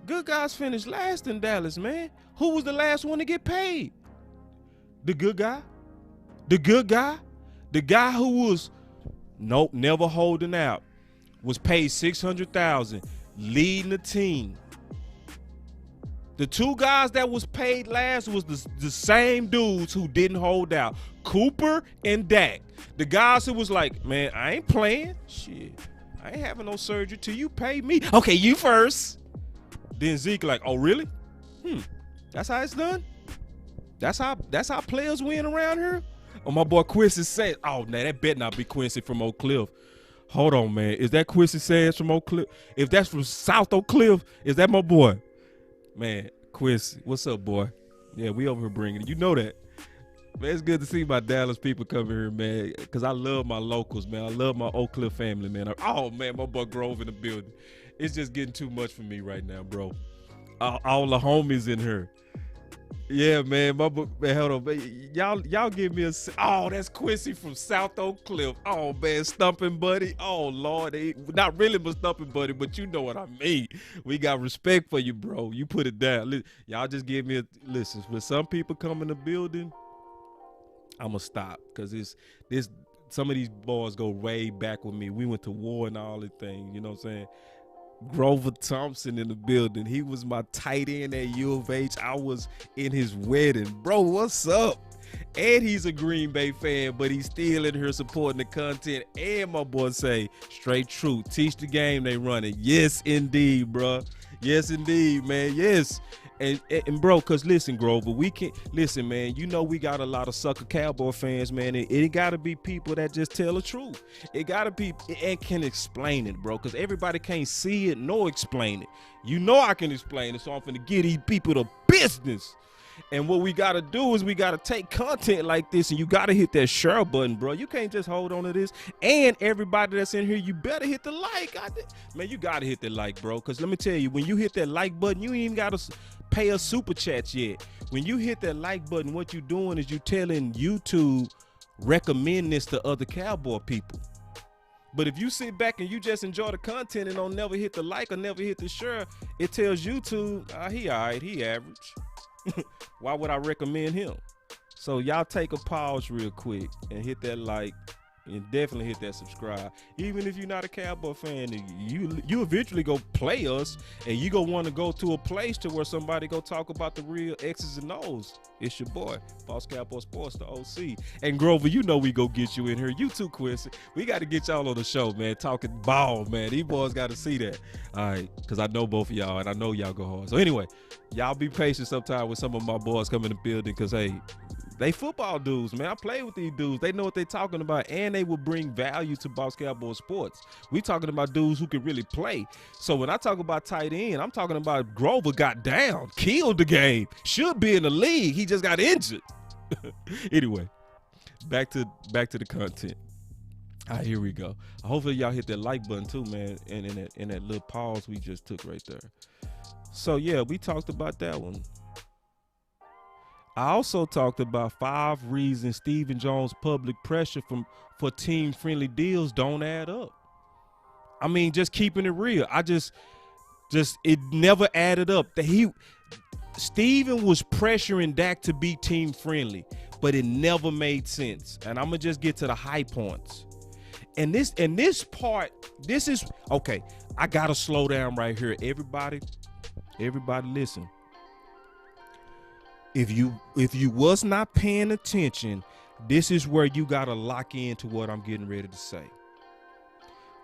good guys finish last in Dallas, man. Who was the last one to get paid? The good guy? The good guy? The guy who was, nope, never holding out, was paid $600,000, leading the team. The two guys that was paid last was the same dudes who didn't hold out, Cooper and Dak. The guys who was like, man, I ain't playing. Shit, I ain't having no surgery till you pay me. Okay, you first. Then Zeke like, oh, really? That's how it's done? That's how players win around here? Oh, my boy Quincy said, oh, nah, that better not be Quincy from Oak Cliff. Hold on, man. Is that Quincy Sands from Oak Cliff? If that's from South Oak Cliff, is that my boy? Man, Quincy, what's up, boy? Yeah, we over here bringing it. You know that. Man, it's good to see my Dallas people coming here, man, because I love my locals, man. I love my Oak Cliff family, man. Oh, man, my boy Grove in the building. It's just getting too much for me right now, bro. All the homies in here. Yeah, man, my book, man, hold on, man. Y'all give me oh, that's Quincy from South Oak Cliff. Oh, man, Stumping Buddy. Oh, Lord, not really my Stumping Buddy, but you know what I mean. We got respect for you, bro. You put it down. Y'all just give me listen, when some people come in the building, I'm going to stop because some of these boys go way back with me. We went to war and all the things, you know what I'm saying? Grover Thompson in the building. He was my tight end at U of H. I was in his wedding. Bro, what's up? And he's a Green Bay fan, but he's still in here supporting the content. And my boy say, straight truth. Teach the game they running. Yes, indeed, bro. Yes, indeed, man. Yes. And bro, because listen, Grover, we can listen, man. You know we got a lot of sucker Cowboy fans, man. It got to be people that just tell the truth. It got to be and can explain it, bro, because everybody can't see it nor explain it. You know I can explain it, so I'm finna get these people to business. And what we got to do is we got to take content like this, and you got to hit that share button, bro. You can't just hold on to this. And everybody that's in here, you better hit the like. Man, you got to hit the like, bro, because let me tell you, when you hit that like button, you ain't even got to pay us super chats yet. When you hit that like button, what you doing is you telling YouTube, recommend this to other Cowboy people. But if you sit back and you just enjoy the content and don't never hit the like or never hit the share, it tells YouTube, he all right, he average. Why would I recommend him? So y'all take a pause real quick and hit that like and definitely hit that subscribe. Even if you're not a Cowboy fan, you eventually go play us and you go want to go to a place to where somebody go talk about the real X's and O's. It's your boy, Boss Cowboy Sports, the OC. And Grover, you know we go get you in here. You too, Quincy. We got to get y'all on the show, man. Talking ball, man. These boys got to see that. All right, because I know both of y'all and I know y'all go hard. So anyway, y'all be patient sometime with some of my boys coming in the building because, hey, they football dudes, man. I play with these dudes. They know what they're talking about, and they will bring value to Boss Cowboy Sports. We talking about dudes who can really play. So when I talk about tight end, I'm talking about Grover got down, killed the game, should be in the league. He just got injured. Anyway, back to the content. All right, here we go. Hopefully y'all hit that like button too, man, and in that little pause we just took right there. So yeah, we talked about that one. I also talked about 5 reasons Stephen Jone's public pressure for team-friendly deals don't add up. I mean, just keeping it real. It never added up. Stephen was pressuring Dak to be team-friendly, but it never made sense. And I'm gonna just get to the high points. And this part, this is okay. I gotta slow down right here. Everybody listen. If you was not paying attention, this is where you gotta lock into what I'm getting ready to say.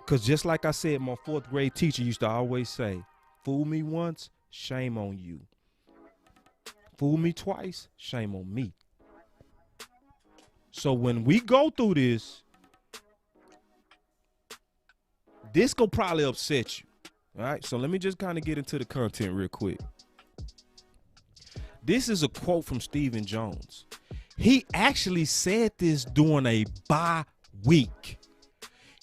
Because just like I said, my 4th grade teacher used to always say, fool me once, shame on you. Fool me twice, shame on me. So when we go through this will probably upset you. All right, so let me just kind of get into the content real quick. This is a quote from Stephen Jone. He actually said this during a bye week.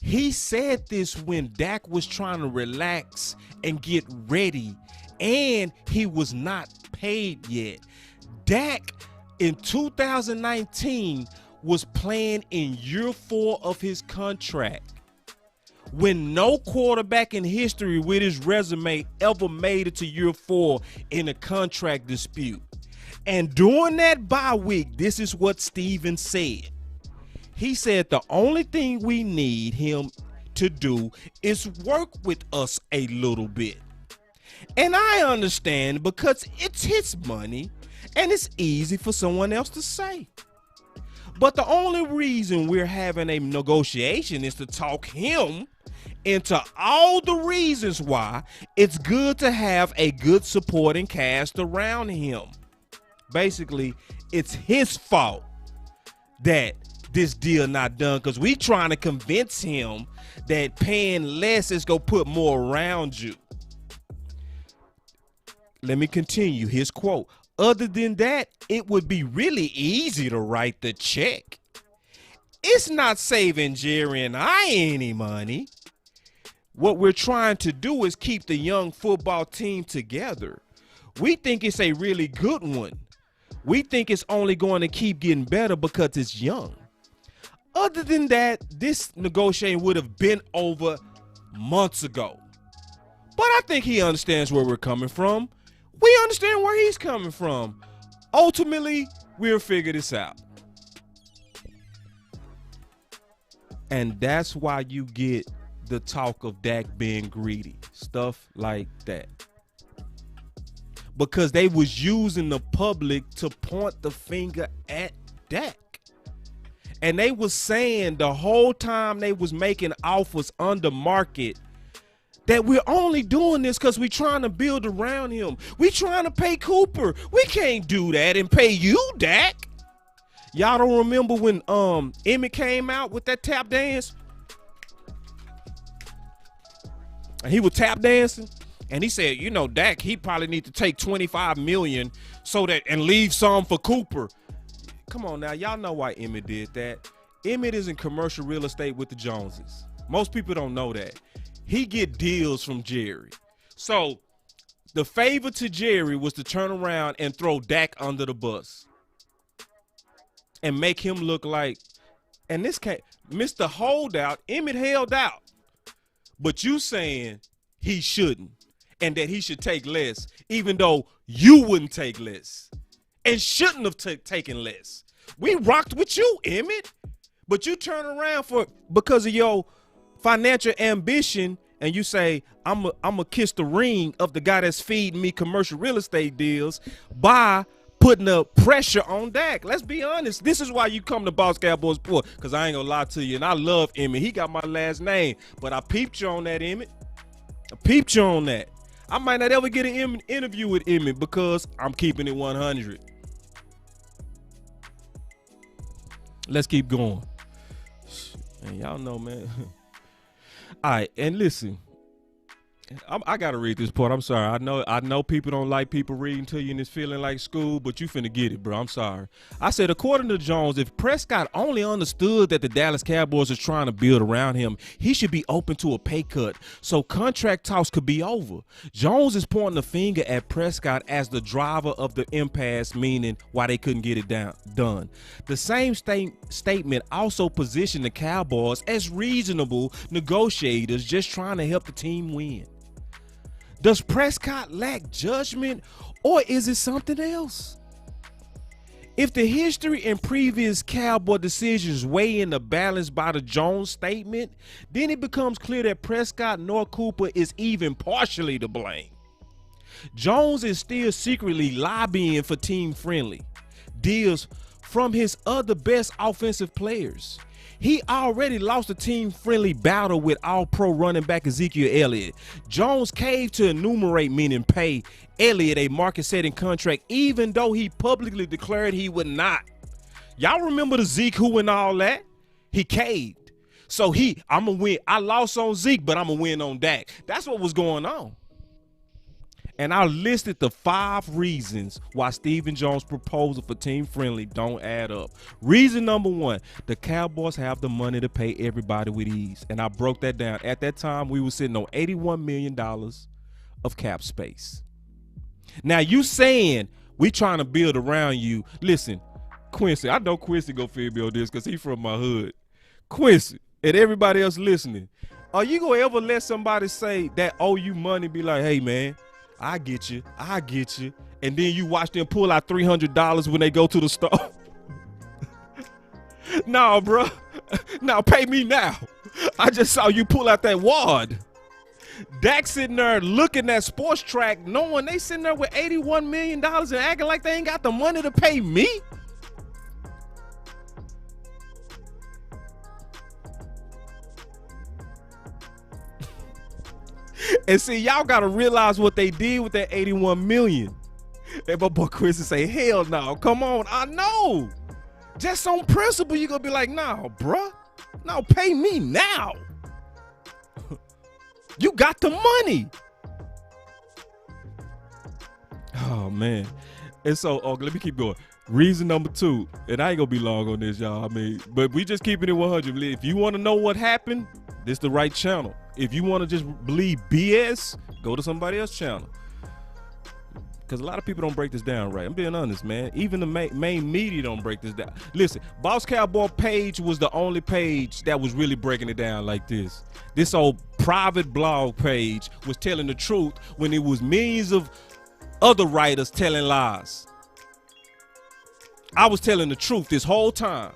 He said this when Dak was trying to relax and get ready, and he was not paid yet. Dak in 2019 was playing in year 4 of his contract, when no quarterback in history with his resume ever made it to year 4 in a contract dispute. And during that bye week, this is what Steven said. He said the only thing we need him to do is work with us a little bit. And I understand, because it's his money and it's easy for someone else to say. But the only reason we're having a negotiation is to talk him into all the reasons why it's good to have a good supporting cast around him. Basically, it's his fault that this deal not done, because we trying to convince him that paying less is going to put more around you. Let me continue his quote. Other than that, it would be really easy to write the check. It's not saving Jerry and I any money. What we're trying to do is keep the young football team together. We think it's a really good one. We think it's only going to keep getting better because it's young. Other than that, this negotiation would have been over months ago. But I think he understands where we're coming from. We understand where he's coming from. Ultimately, we'll figure this out. And that's why you get the talk of Dak being greedy, stuff like that. Because they was using the public to point the finger at Dak. And they was saying the whole time they was making offers under market that we're only doing this because we're trying to build around him. We trying to pay Cooper. We can't do that and pay you, Dak. Y'all don't remember when Emmett came out with that tap dance? And he was tap dancing. And he said, you know, Dak, he probably need to take $25 million so that and leave some for Cooper. Come on now, y'all know why Emmett did that. Emmett is in commercial real estate with the Joneses. Most people don't know that. He get deals from Jerry. So the favor to Jerry was to turn around and throw Dak under the bus and make him look like, and this can't, Mr. Holdout, Emmett held out. But you saying he shouldn't and that he should take less, even though you wouldn't take less and shouldn't have taken less. We rocked with you, Emmett, but you turn around because of your financial ambition and you say, I'm a kiss the ring of the guy that's feeding me commercial real estate deals by putting the pressure on Dak. Let's be honest. This is why you come to Boss Cowboys Sport, because I ain't gonna lie to you, and I love Emmett. He got my last name, but I peeped you on that, Emmett. I peeped you on that. I might not ever get an interview with Emmett because I'm keeping it 100. Let's keep going. And y'all know, man. All right, and listen, I gotta read this part. I'm sorry. I know people don't like people reading to you and it's feeling like school, but you finna get it, bro. I'm sorry. I said, according to Jones, if Prescott only understood that the Dallas Cowboys are trying to build around him, he should be open to a pay cut so contract talks could be over. Jones is pointing the finger at Prescott as the driver of the impasse, meaning why they couldn't get it done. The same statement also positioned the Cowboys as reasonable negotiators just trying to help the team win. Does Prescott lack judgment, or is it something else? If the history and previous Cowboy decisions weigh in the balance by the Jones statement, then it becomes clear that Prescott nor Cooper is even partially to blame. Jones is still secretly lobbying for team-friendly deals from his other best offensive players. He already lost a team-friendly battle with all-pro running back Ezekiel Elliott. Jones caved to enumerate, meaning pay Elliott a market-setting contract, even though he publicly declared he would not. Y'all remember the Zeke who and all that? He caved. So I'm going to win. I lost on Zeke, but I'm going to win on Dak. That's what was going on. And I listed the 5 reasons why Stephen Jone's proposal for team-friendly don't add up. Reason number 1, the Cowboys have the money to pay everybody with ease. And I broke that down. At that time, we were sitting on $81 million of cap space. Now, you saying we trying to build around you. Listen, Quincy, I know Quincy go feel me on this because he from my hood. Quincy and everybody else listening, are you going to ever let somebody say that owe you money be like, hey, man, I get you. And then you watch them pull out $300 when they go to the store. No, bro. No, pay me now. I just saw you pull out that wad. Dak sitting there looking at Sports Track, knowing they sitting there with $81 million and acting like they ain't got the money to pay me. And see, y'all gotta realize what they did with that $81 million. And my boy Chris say, hell no, come on, I know. Just on principle, you gonna be like, nah, bruh. No, pay me now. You got the money. Oh, man. And so, let me keep going. Reason number 2, and I ain't gonna be long on this, y'all. I mean, but we just keeping it 100. If you want to know what happened, this the right channel. If you want to just believe BS, go to somebody else's channel. Because a lot of people don't break this down right. I'm being honest, man. Even the main media don't break this down. Listen, Boss Cowboy page was the only page that was really breaking it down like this. This old private blog page was telling the truth when it was millions of other writers telling lies. I was telling the truth this whole time.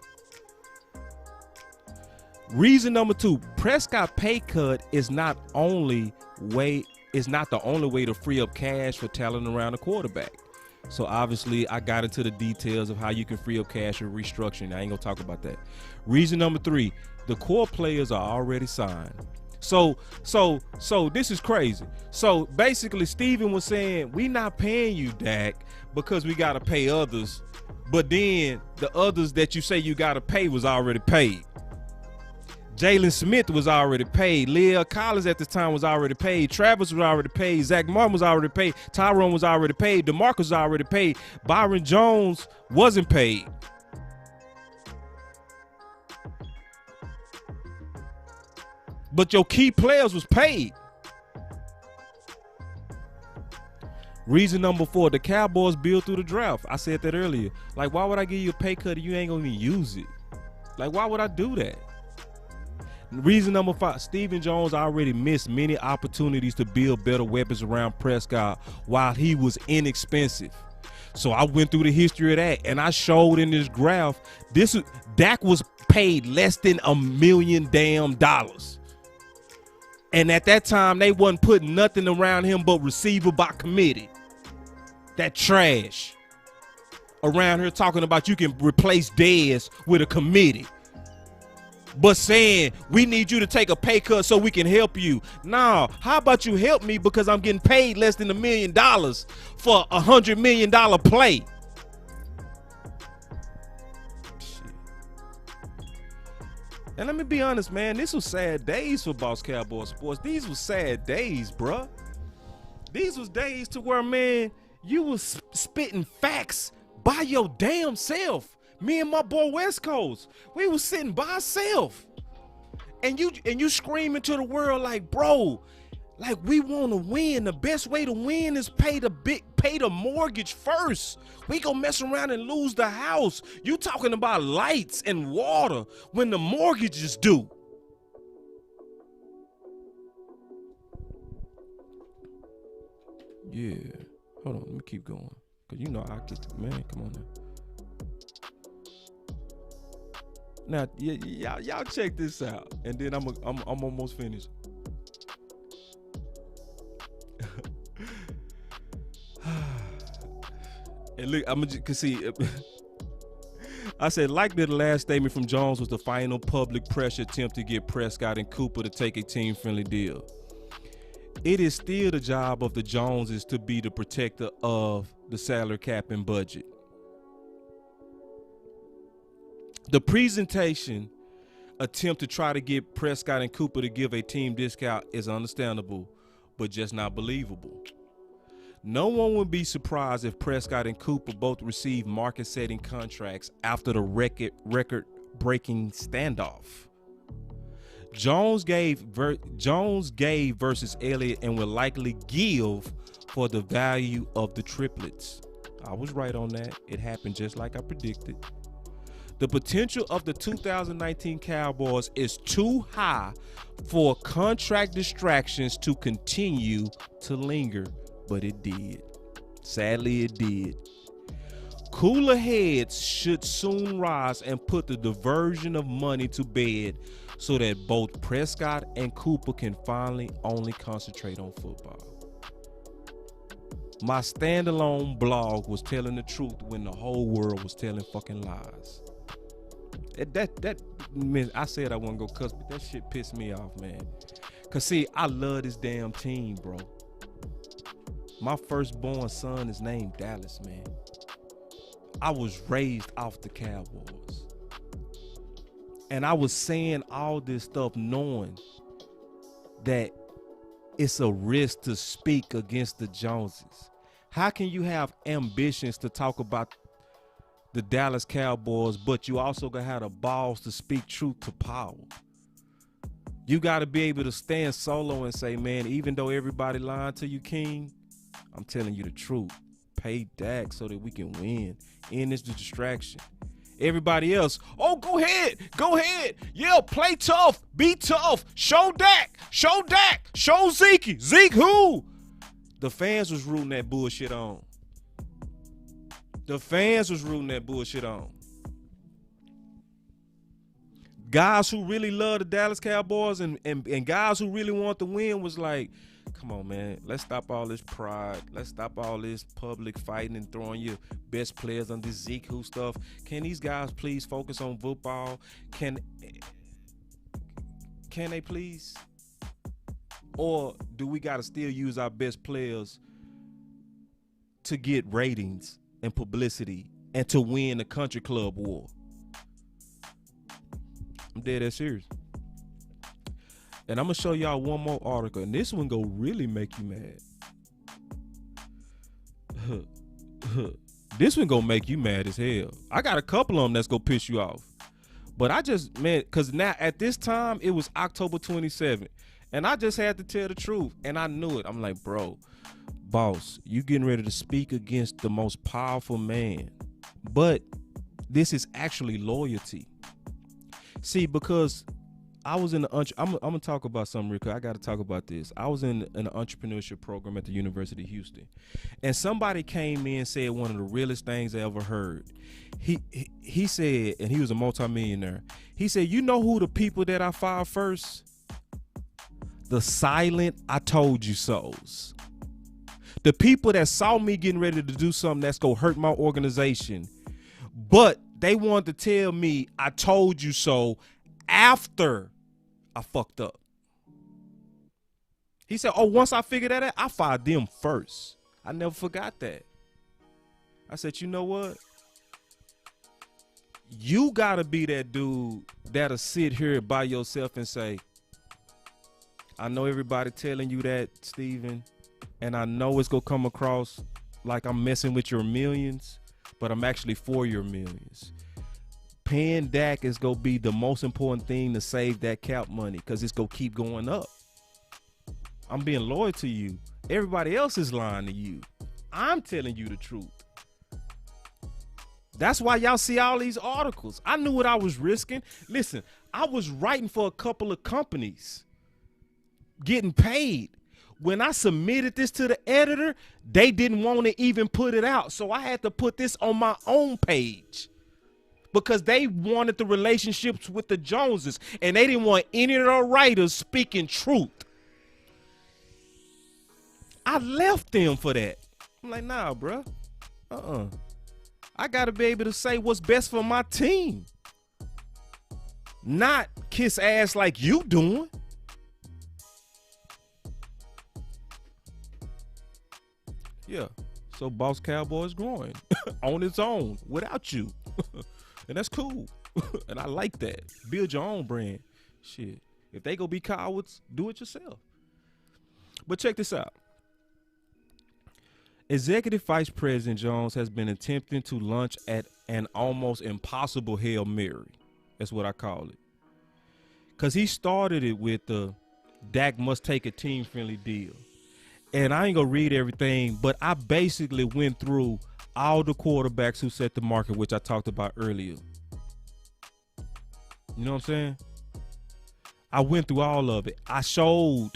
Reason number 2, Prescott pay cut is not the only way to free up cash for talent around the quarterback. So obviously I got into the details of how you can free up cash and restructuring. I ain't gonna talk about that. Reason number 3, the core players are already signed. So this is crazy. So basically Steven was saying, we not paying you, Dak, because we gotta pay others. But then the others that you say you gotta pay was already paid. Jalen Smith was already paid. Leah Collins at this time was already paid. Travis was already paid. Zach Martin was already paid. Tyrone was already paid. DeMarcus was already paid. Byron Jones wasn't paid. But your key players was paid. Reason number 4, the Cowboys built through the draft. I said that earlier. Like, why would I give you a pay cut if you ain't gonna even use it? Like, why would I do that? Reason number 5, Stephen Jones already missed many opportunities to build better weapons around Prescott while he was inexpensive. So I went through the history of that, and I showed in this graph, Dak was paid less than $1 million damn. And at that time, they wasn't putting nothing around him but receiver by committee. That trash. Around here talking about you can replace Dez with a committee. But saying, we need you to take a pay cut so we can help you. Nah, how about you help me because I'm getting paid less than $1 million for a $100 million play. Shit. And let me be honest, man, this was sad days for Boss Cowboy Sports. These was sad days, bruh. These was days to where, man, you was spitting facts by your damn self. Me and my boy West Coast, we was sitting by ourselves, and you screaming to the world like, bro, like we want to win. The best way to win is pay the mortgage first. We gonna mess around and lose the house. You talking about lights and water when the mortgage is due. Yeah, hold on, let me keep going, cause you know I get the man. Come on now. Now, y'all check this out, and then I'm almost finished. And look, cause see, I said, likely the last statement from Jones was the final public pressure attempt to get Prescott and Cooper to take a team-friendly deal. It is still the job of the Joneses to be the protector of the salary cap and budget. The presentation attempt to try to get Prescott and Cooper to give a team discount is understandable, but just not believable. No one would be surprised if Prescott and Cooper both receive market-setting contracts after the record-breaking standoff. Jones gave versus Elliott and will likely give for the value of the triplets. I was right on that. It happened just like I predicted. The potential of the 2019 Cowboys is too high for contract distractions to continue to linger, but it did. Sadly, it did. Cooler heads should soon rise and put the diversion of money to bed so that both Prescott and Cooper can finally only concentrate on football. My standalone blog was telling the truth when the whole world was telling fucking lies. That meant I said I wasn't gonna cuss, but that shit pissed me off, man. Cause see, I love this damn team, bro. My firstborn son is named Dallas, man. I was raised off the Cowboys. And I was saying all this stuff knowing that it's a risk to speak against the Joneses. How can you have ambitions to talk about the Dallas Cowboys, but you also gotta have the balls to speak truth to power? You gotta be able to stand solo and say, man, even though everybody lying to you, King, I'm telling you the truth. Pay Dak so that we can win. End this distraction. Everybody else, oh, go ahead. Yeah, play tough, be tough. Show Dak, show Zeke. Zeke who? The fans was rooting that bullshit on. Guys who really love the Dallas Cowboys and guys who really want to win was like, come on, man, let's stop all this pride. Let's stop all this public fighting and throwing your best players on this Zeke who stuff. Can these guys please focus on football? Can they please? Or do we got to still use our best players to get ratings and publicity and to win the country club war? I'm dead ass serious. And I'm going to show y'all one more article, and this one gonna really make you mad. This one gonna make you mad as hell. I got a couple of them that's gonna piss you off. But I just, man, because now at this time, it was October 27th, and I just had to tell the truth, and I knew it. I'm like, bro, boss, you getting ready to speak against the most powerful man. But this is actually loyalty. See, because I was in the I'm gonna talk about something real quick. I got to talk about this. I was in an entrepreneurship program at the University of Houston, and somebody came in and said one of the realest things I ever heard. He said, and he was a multimillionaire. He said, "You know who the people that I fired first? The silent I told you so's. The people that saw me getting ready to do something that's gonna hurt my organization, but they wanted to tell me I told you so after I fucked up." He said, oh, once I figured that out, I fired them first. I never forgot that. I said, you know what? You got to be that dude that'll sit here by yourself and say, I know everybody telling you that, Stephen, and I know it's going to come across like I'm messing with your millions, but I'm actually for your millions. Paying Dak is going to be the most important thing to save that cap money because it's going to keep going up. I'm being loyal to you. Everybody else is lying to you. I'm telling you the truth. That's why y'all see all these articles. I knew what I was risking. Listen, I was writing for a couple of companies, getting paid. When I submitted this to the editor, they didn't want to even put it out. So I had to put this on my own page because they wanted the relationships with the Joneses and they didn't want any of the writers speaking truth. I left them for that. I'm like, nah, bro. I got to be able to say what's best for my team. Not kiss ass like you doing. Yeah. So Boss Cowboy is growing on its own without you. And that's cool. And I like that. Build your own brand. Shit. If they go be cowards, do it yourself. But check this out. Executive Vice President Jones has been attempting to launch at an almost impossible Hail Mary. That's what I call it. Because he started it with the Dak must take a team-friendly deal. And I ain't going to read everything, but I basically went through all the quarterbacks who set the market, which I talked about earlier. You know what I'm saying? I went through all of it. I showed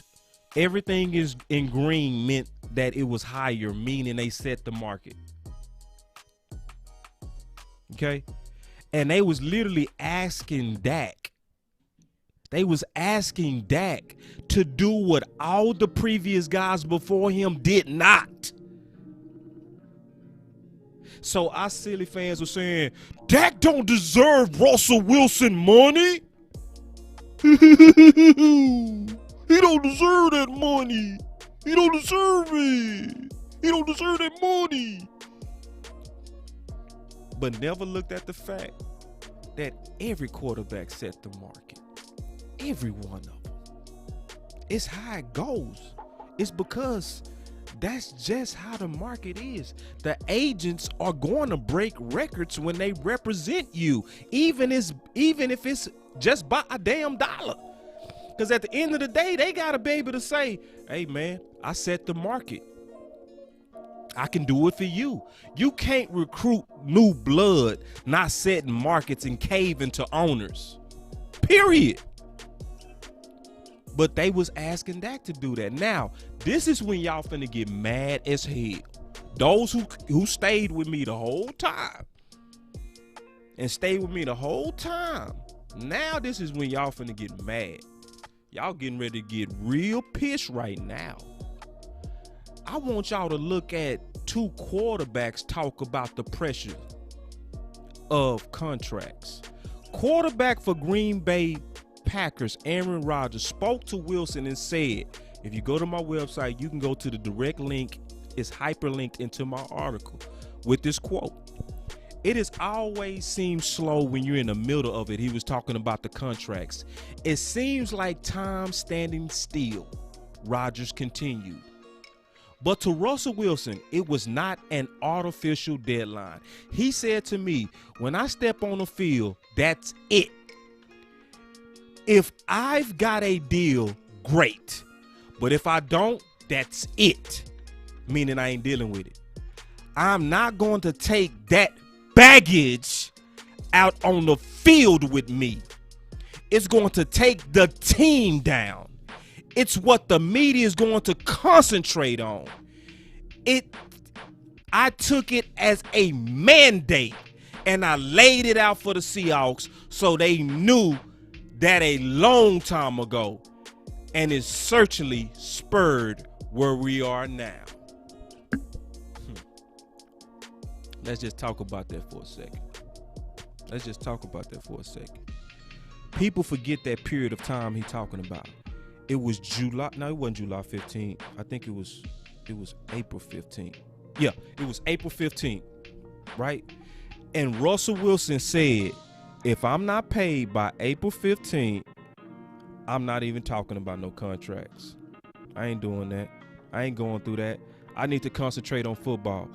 everything is in green meant that it was higher, meaning they set the market. Okay? And they was literally asking Dak. They was asking Dak to do what all the previous guys before him did not. So our silly fans were saying, Dak don't deserve Russell Wilson money. He don't deserve that money. He don't deserve it. He don't deserve that money. But never looked at the fact that every quarterback set the market. Every one of them. It's how it goes. It's because that's just how the market is. The agents are going to break records when they represent you, even if it's just by a damn dollar. Because at the end of the day, they got to be able to say, hey, man, I set the market. I can do it for you. You can't recruit new blood not setting markets and caving to owners. Period. But they was asking Dak to do that. Now, this is when y'all finna get mad as hell. Those who stayed with me the whole time and stayed with me the whole time. Now this is when y'all finna get mad. Y'all getting ready to get real pissed right now. I want y'all to look at two quarterbacks talk about the pressure of contracts. Quarterback for Green Bay Packers, Aaron Rodgers, spoke to Wilson and said, if you go to my website, you can go to the direct link. It's hyperlinked into my article with this quote. It has always seemed slow when you're in the middle of it. He was talking about the contracts. It seems like time standing still, Rodgers continued. But to Russell Wilson, it was not an artificial deadline. He said to me, when I step on the field, that's it. If I've got a deal, great. But if I don't, that's it. Meaning I ain't dealing with it. I'm not going to take that baggage out on the field with me. It's going to take the team down. It's what the media is going to concentrate on. I took it as a mandate and I laid it out for the Seahawks so they knew that a long time ago, and it certainly spurred where we are now. Let's just talk about that for a second. People forget that period of time he's talking about. It was July. No, it wasn't July 15th. I think it was April 15th. Yeah, it was April 15th, right? And Russell Wilson said, if I'm not paid by April 15th, I'm not even talking about no contracts. I ain't doing that. I ain't going through that. I need to concentrate on football.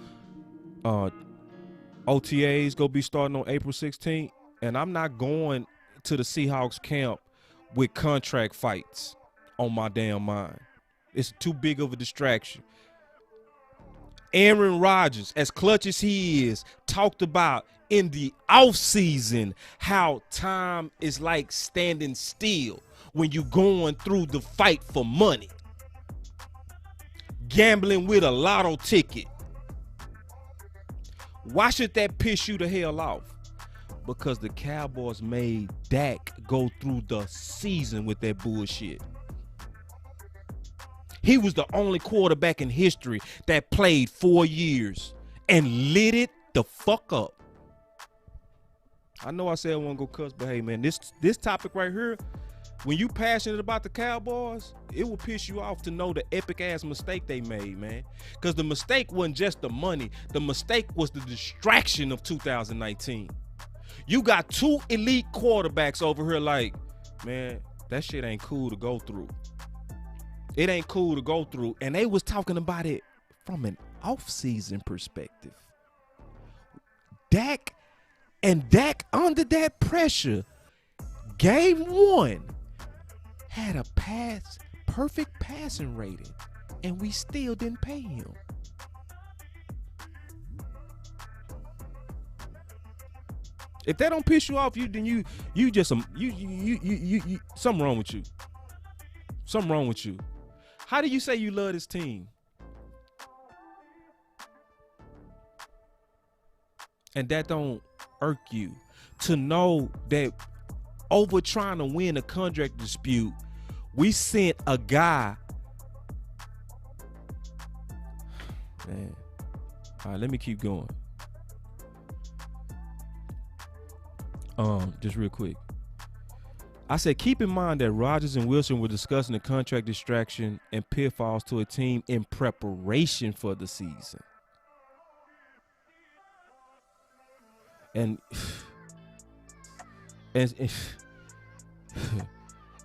OTAs go be starting on April 16th, and I'm not going to the Seahawks camp with contract fights on my damn mind. It's too big of a distraction. Aaron Rodgers, as clutch as he is, talked about in the offseason how time is like standing still when you're going through the fight for money. Gambling with a lotto ticket. Why should that piss you the hell off? Because the Cowboys made Dak go through the season with that bullshit. He was the only quarterback in history that played 4 years and lit it the fuck up. I know I said I won't go cuss, but hey, man, this topic right here, when you passionate about the Cowboys, it will piss you off to know the epic ass mistake they made, man. Because the mistake wasn't just the money. The mistake was the distraction of 2019. You got two elite quarterbacks over here like, man, that shit ain't cool to go through. It ain't cool to go through. And they was talking about it from an off-season perspective. Dak under that pressure, game one, had a perfect passing rating, and we still didn't pay him. If that don't piss you off, then you just something wrong with you. Something wrong with you. How do you say you love this team? And that don't irk you to know that over trying to win a contract dispute, we sent a guy. Man. All right, let me keep going. Just real quick. I said, keep in mind that Rodgers and Wilson were discussing the contract distraction and pitfalls to a team in preparation for the season. And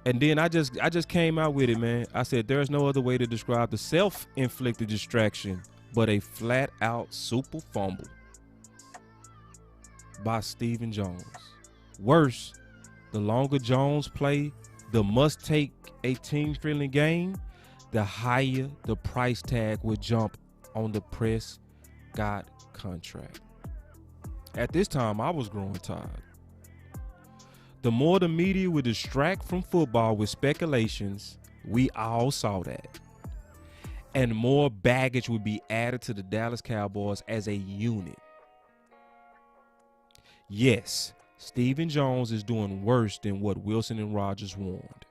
then I just came out with it, man. I said there's no other way to describe the self-inflicted distraction but a flat-out super fumble by Stephen Jone. Worse, the longer Jones play the must-take a team-friendly game, the higher the price tag would jump on the Prescott contract. At this time, I was growing tired. The more the media would distract from football with speculations, we all saw that. And more baggage would be added to the Dallas Cowboys as a unit. Yes, Stephen Jones is doing worse than what Wilson and Rodgers warned.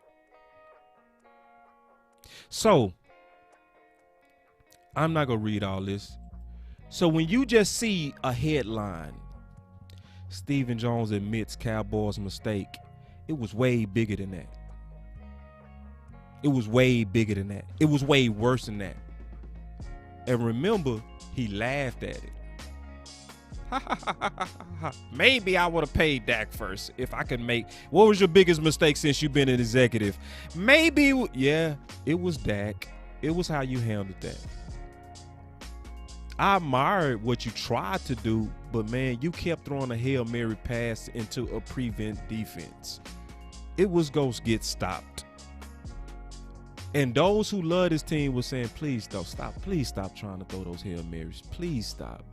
So, I'm not going to read all this. So when you just see a headline, Stephen Jones admits Cowboys' mistake, it was way bigger than that. It was way bigger than that. It was way worse than that. And remember, he laughed at it. Maybe I would have paid Dak first if I could make. What was your biggest mistake since you've been an executive? Maybe, yeah, it was Dak. It was how you handled that. I admired what you tried to do, but man, you kept throwing a Hail Mary pass into a prevent defense. It was going to get stopped. And those who love this team were saying, please don't stop. Please stop trying to throw those Hail Marys. Please stop.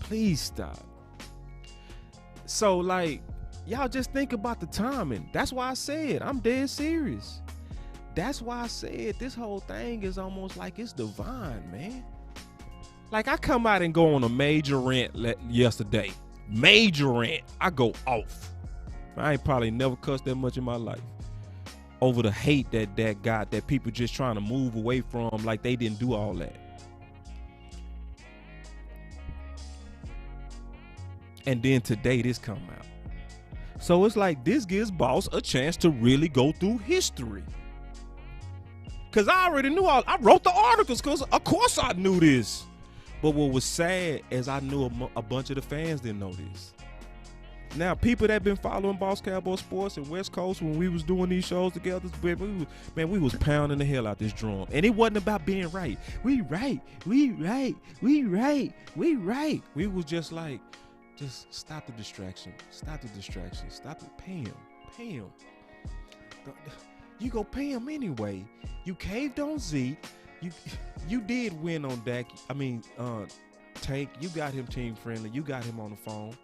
Please stop. So, like, y'all just think about the timing. That's why I said I'm dead serious. That's why I said this whole thing is almost like it's divine, man. Like, I come out and go on a major rant yesterday. Major rant. I go off. I ain't probably never cussed that much in my life over the hate that got, that people just trying to move away from like they didn't do all that. And then today this come out. So it's like this gives boss a chance to really go through history. Because I already knew I wrote the articles because of course I knew this. But what was sad is I knew a bunch of the fans didn't know this. Now, people that been following Boss Cowboy Sports and West Coast when we was doing these shows together, we was pounding the hell out this drum. And it wasn't about being right. We right. We was just like, just stop the distraction. Stop the distraction. Stop it. Pay him. You go pay him anyway. You caved on Zeke. You did win on Dak. Tank, you got him team friendly. You got him on the phone.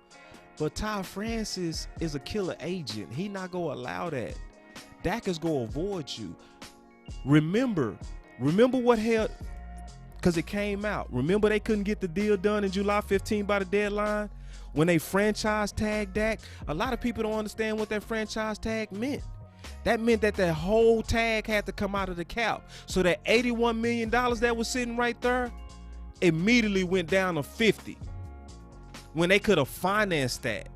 But Ty Francis is a killer agent. He not going to allow that. Dak is going to avoid you. Remember what held, because it came out. Remember they couldn't get the deal done in July 15 by the deadline? When they franchise tagged Dak? A lot of people don't understand what that franchise tag meant. That meant that whole tag had to come out of the cap. So that $81 million that was sitting right there immediately went down to 50 when they could have financed that.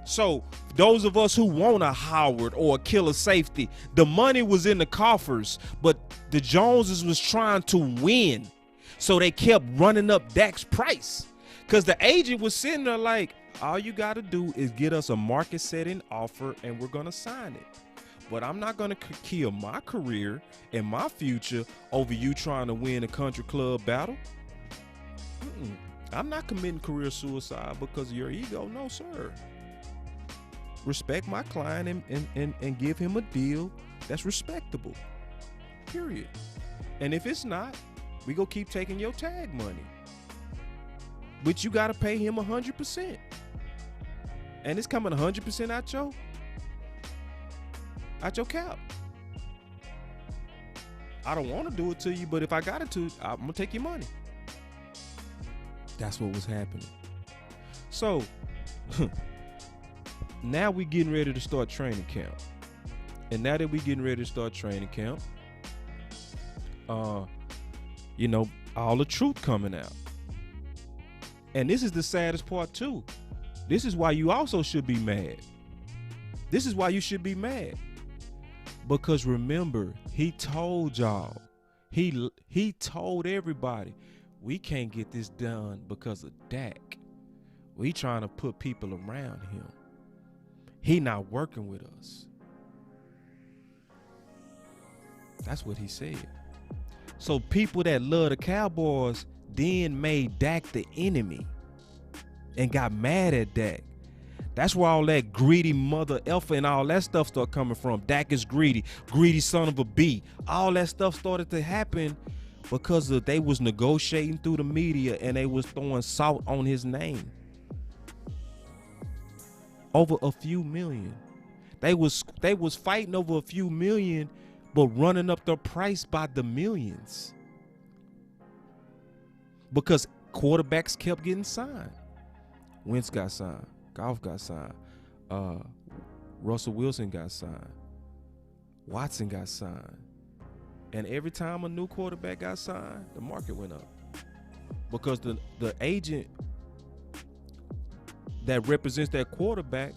So those of us who want a Howard or a killer safety, the money was in the coffers, but the Joneses was trying to win. So they kept running up Dak's price because the agent was sitting there like, all you got to do is get us a market setting offer and we're going to sign it. But I'm not going to kill my career and my future over you trying to win a country club battle. I'm not committing career suicide because of your ego. No, sir. Respect my client and give him a deal that's respectable. Period. And if it's not, we go keep taking your tag money. But you got to pay him 100%. And it's coming 100% out your cap. I don't want to do it to you, but if I got it to, I'm going to take your money. That's what was happening. So now we getting ready to start training camp. And now that we getting ready to start training camp, you know, all the truth coming out. And this is the saddest part too. This is why you also should be mad. This is why you should be mad. Because remember, he told y'all, he told everybody, we can't get this done because of Dak. We trying to put people around him. He not working with us. That's what he said. So people that love the Cowboys then made Dak the enemy and got mad at Dak. That's where all that greedy mother effer and all that stuff started coming from. Dak is greedy son of a B. All that stuff started to happen because they was negotiating through the media and they was throwing salt on his name. Over a few million. They was fighting over a few million, but running up their price by the millions. Because quarterbacks kept getting signed. Wentz got signed. Goff got signed. Russell Wilson got signed. Watson got signed. And every time a new quarterback got signed, the market went up. Because the agent that represents that quarterback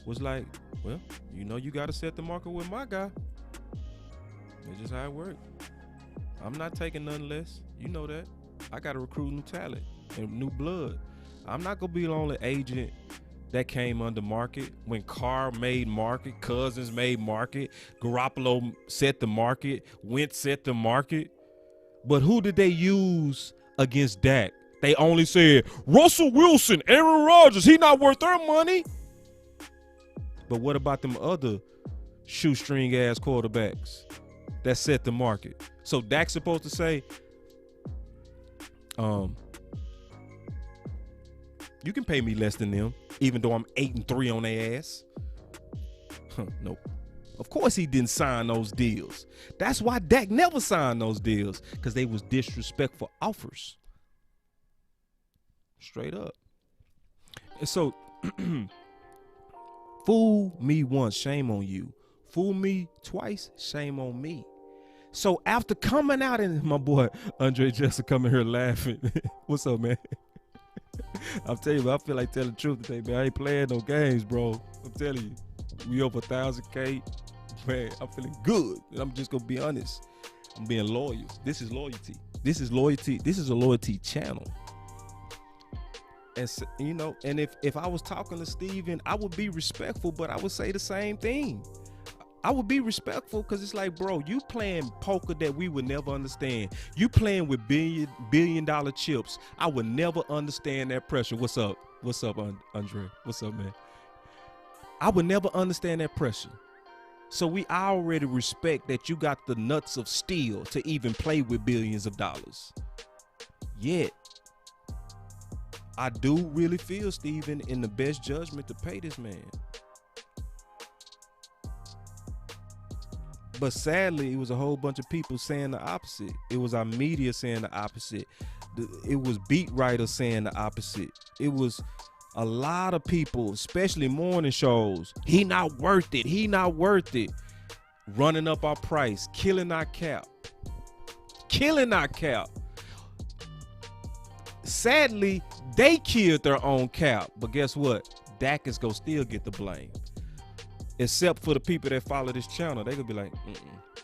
was like, well, you know you got to set the market with my guy. That's just how it works. I'm not taking none less. You know that. I got to recruit new talent and new blood. I'm not going to be the only agent that came under market. When Carr made market, Cousins made market, Garoppolo set the market, Wentz set the market. But who did they use against Dak? They only said, Russell Wilson, Aaron Rodgers, he not worth their money. But what about them other shoestring-ass quarterbacks that set the market? So Dak's supposed to say, you can pay me less than them, even though I'm 8-3 on their ass. Nope. Of course he didn't sign those deals. That's why Dak never signed those deals, because they was disrespectful offers. Straight up. And so, fool me once, shame on you. Fool me twice, shame on me. So after coming out, and my boy Andre Jessa coming here laughing. What's up, man? I'm telling you, I feel like telling the truth today, man. I ain't playing no games, bro. I'm telling you, we over 1,000K. Man, I'm feeling good. And I'm just gonna be honest. I'm being loyal. This is loyalty. This is loyalty. This is a loyalty channel. And you know, and if I was talking to Stephen, I would be respectful, but I would say the same thing. I would be respectful because it's like, bro, you playing poker that we would never understand. You playing with billion dollar chips. I would never understand that pressure. What's up? What's up, Andre? What's up, man? I would never understand that pressure. So we already respect that you got the nuts of steel to even play with billions of dollars. Yet, I do really feel, Stephen, in the best judgment to pay this man. But sadly, it was a whole bunch of people saying the opposite. It was our media saying the opposite. It was beat writers saying the opposite. It was a lot of people, especially morning shows. He not worth it. He not worth it. Running up our price, killing our cap. Killing our cap. Sadly, they killed their own cap. But guess what? Dak is gonna still get the blame. Except for the people that follow this channel. They gonna be like,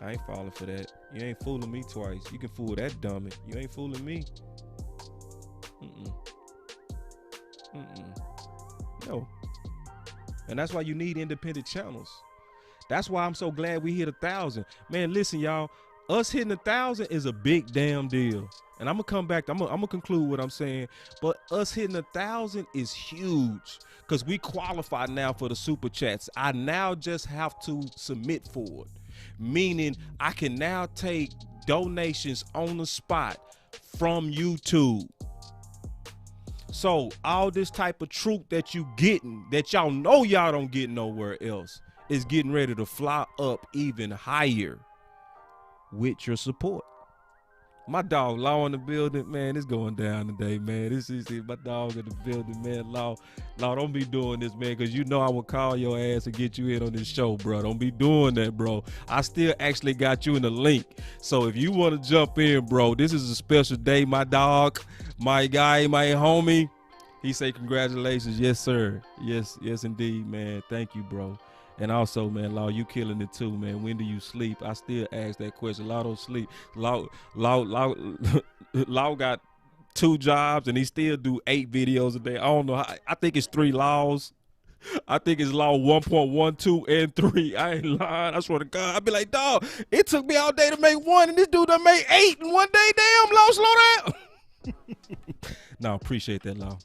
I ain't falling for that. You ain't fooling me twice. You can fool that dummy. You ain't fooling me. No. And that's why you need independent channels. That's why I'm so glad we hit 1,000. Man, listen, y'all. Us hitting 1,000 is a big damn deal. And I'm gonna come back. I'm gonna conclude what I'm saying. But us hitting 1,000 is huge because we qualify now for the super chats. I now just have to submit for it, meaning I can now take donations on the spot from YouTube. So all this type of truth that you getting, that y'all know y'all don't get nowhere else, is getting ready to fly up even higher with your support. My dog Law in the building, man. It's going down today, man. This is my dog in the building, man. Law, don't be doing this, man, because you know I will call your ass and get you in on this show, bro. Don't be doing that, bro. I still actually got you in the link. So if you want to jump in, bro, this is a special day, my dog, my guy, my homie. He say congratulations. Yes, sir. Yes, indeed, man. Thank you, bro. And also, man, Law, you killing it too, man. When do you sleep? I still ask that question. Law don't sleep. Law got 2 jobs and he still do 8 videos a day. I don't know how. I think it's 3 laws. I think it's law 1.1, 2, and 3. I ain't lying. I swear to God. I be like, dog, it took me all day to make 1, and this dude done made 8 in one day. Damn, Law, slow down. No, appreciate that, Law.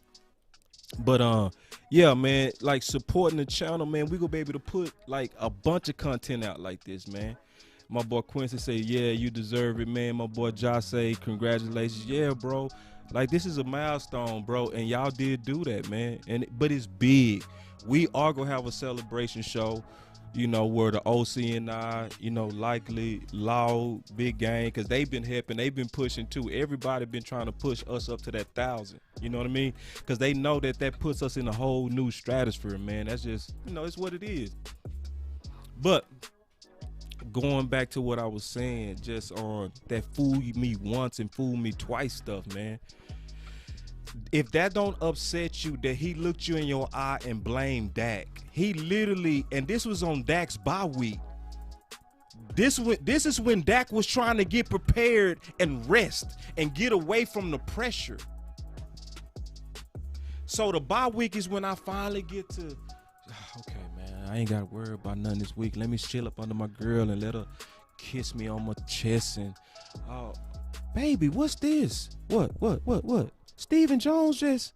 But yeah, man, like supporting the channel, man, we gonna be able to put like a bunch of content out like this, man. My boy Quincy say, yeah, you deserve it, man. My boy Josh say, congratulations. Yeah, bro. Like, this is a milestone, bro, and y'all did do that, man. But it's big. We are gonna have a celebration show, you know, where the OC and I, you know, likely Law, Big Gang, because they've been helping, they've been pushing too. Everybody been trying to push us up to that 1,000. You know what I mean? Because they know that puts us in a whole new stratosphere, man. That's just, you know, it's what it is. But going back to what I was saying, just on that fool me once and fool me twice stuff, man. If that don't upset you that he looked you in your eye and blamed Dak, he literally, and this was on Dak's bye week. This is when Dak was trying to get prepared and rest and get away from the pressure. So the bye week is when I finally get to, okay, man, I ain't got to worry about nothing this week. Let me chill up under my girl and let her kiss me on my chest and, oh, baby, what's this? What? Stephen Jone just,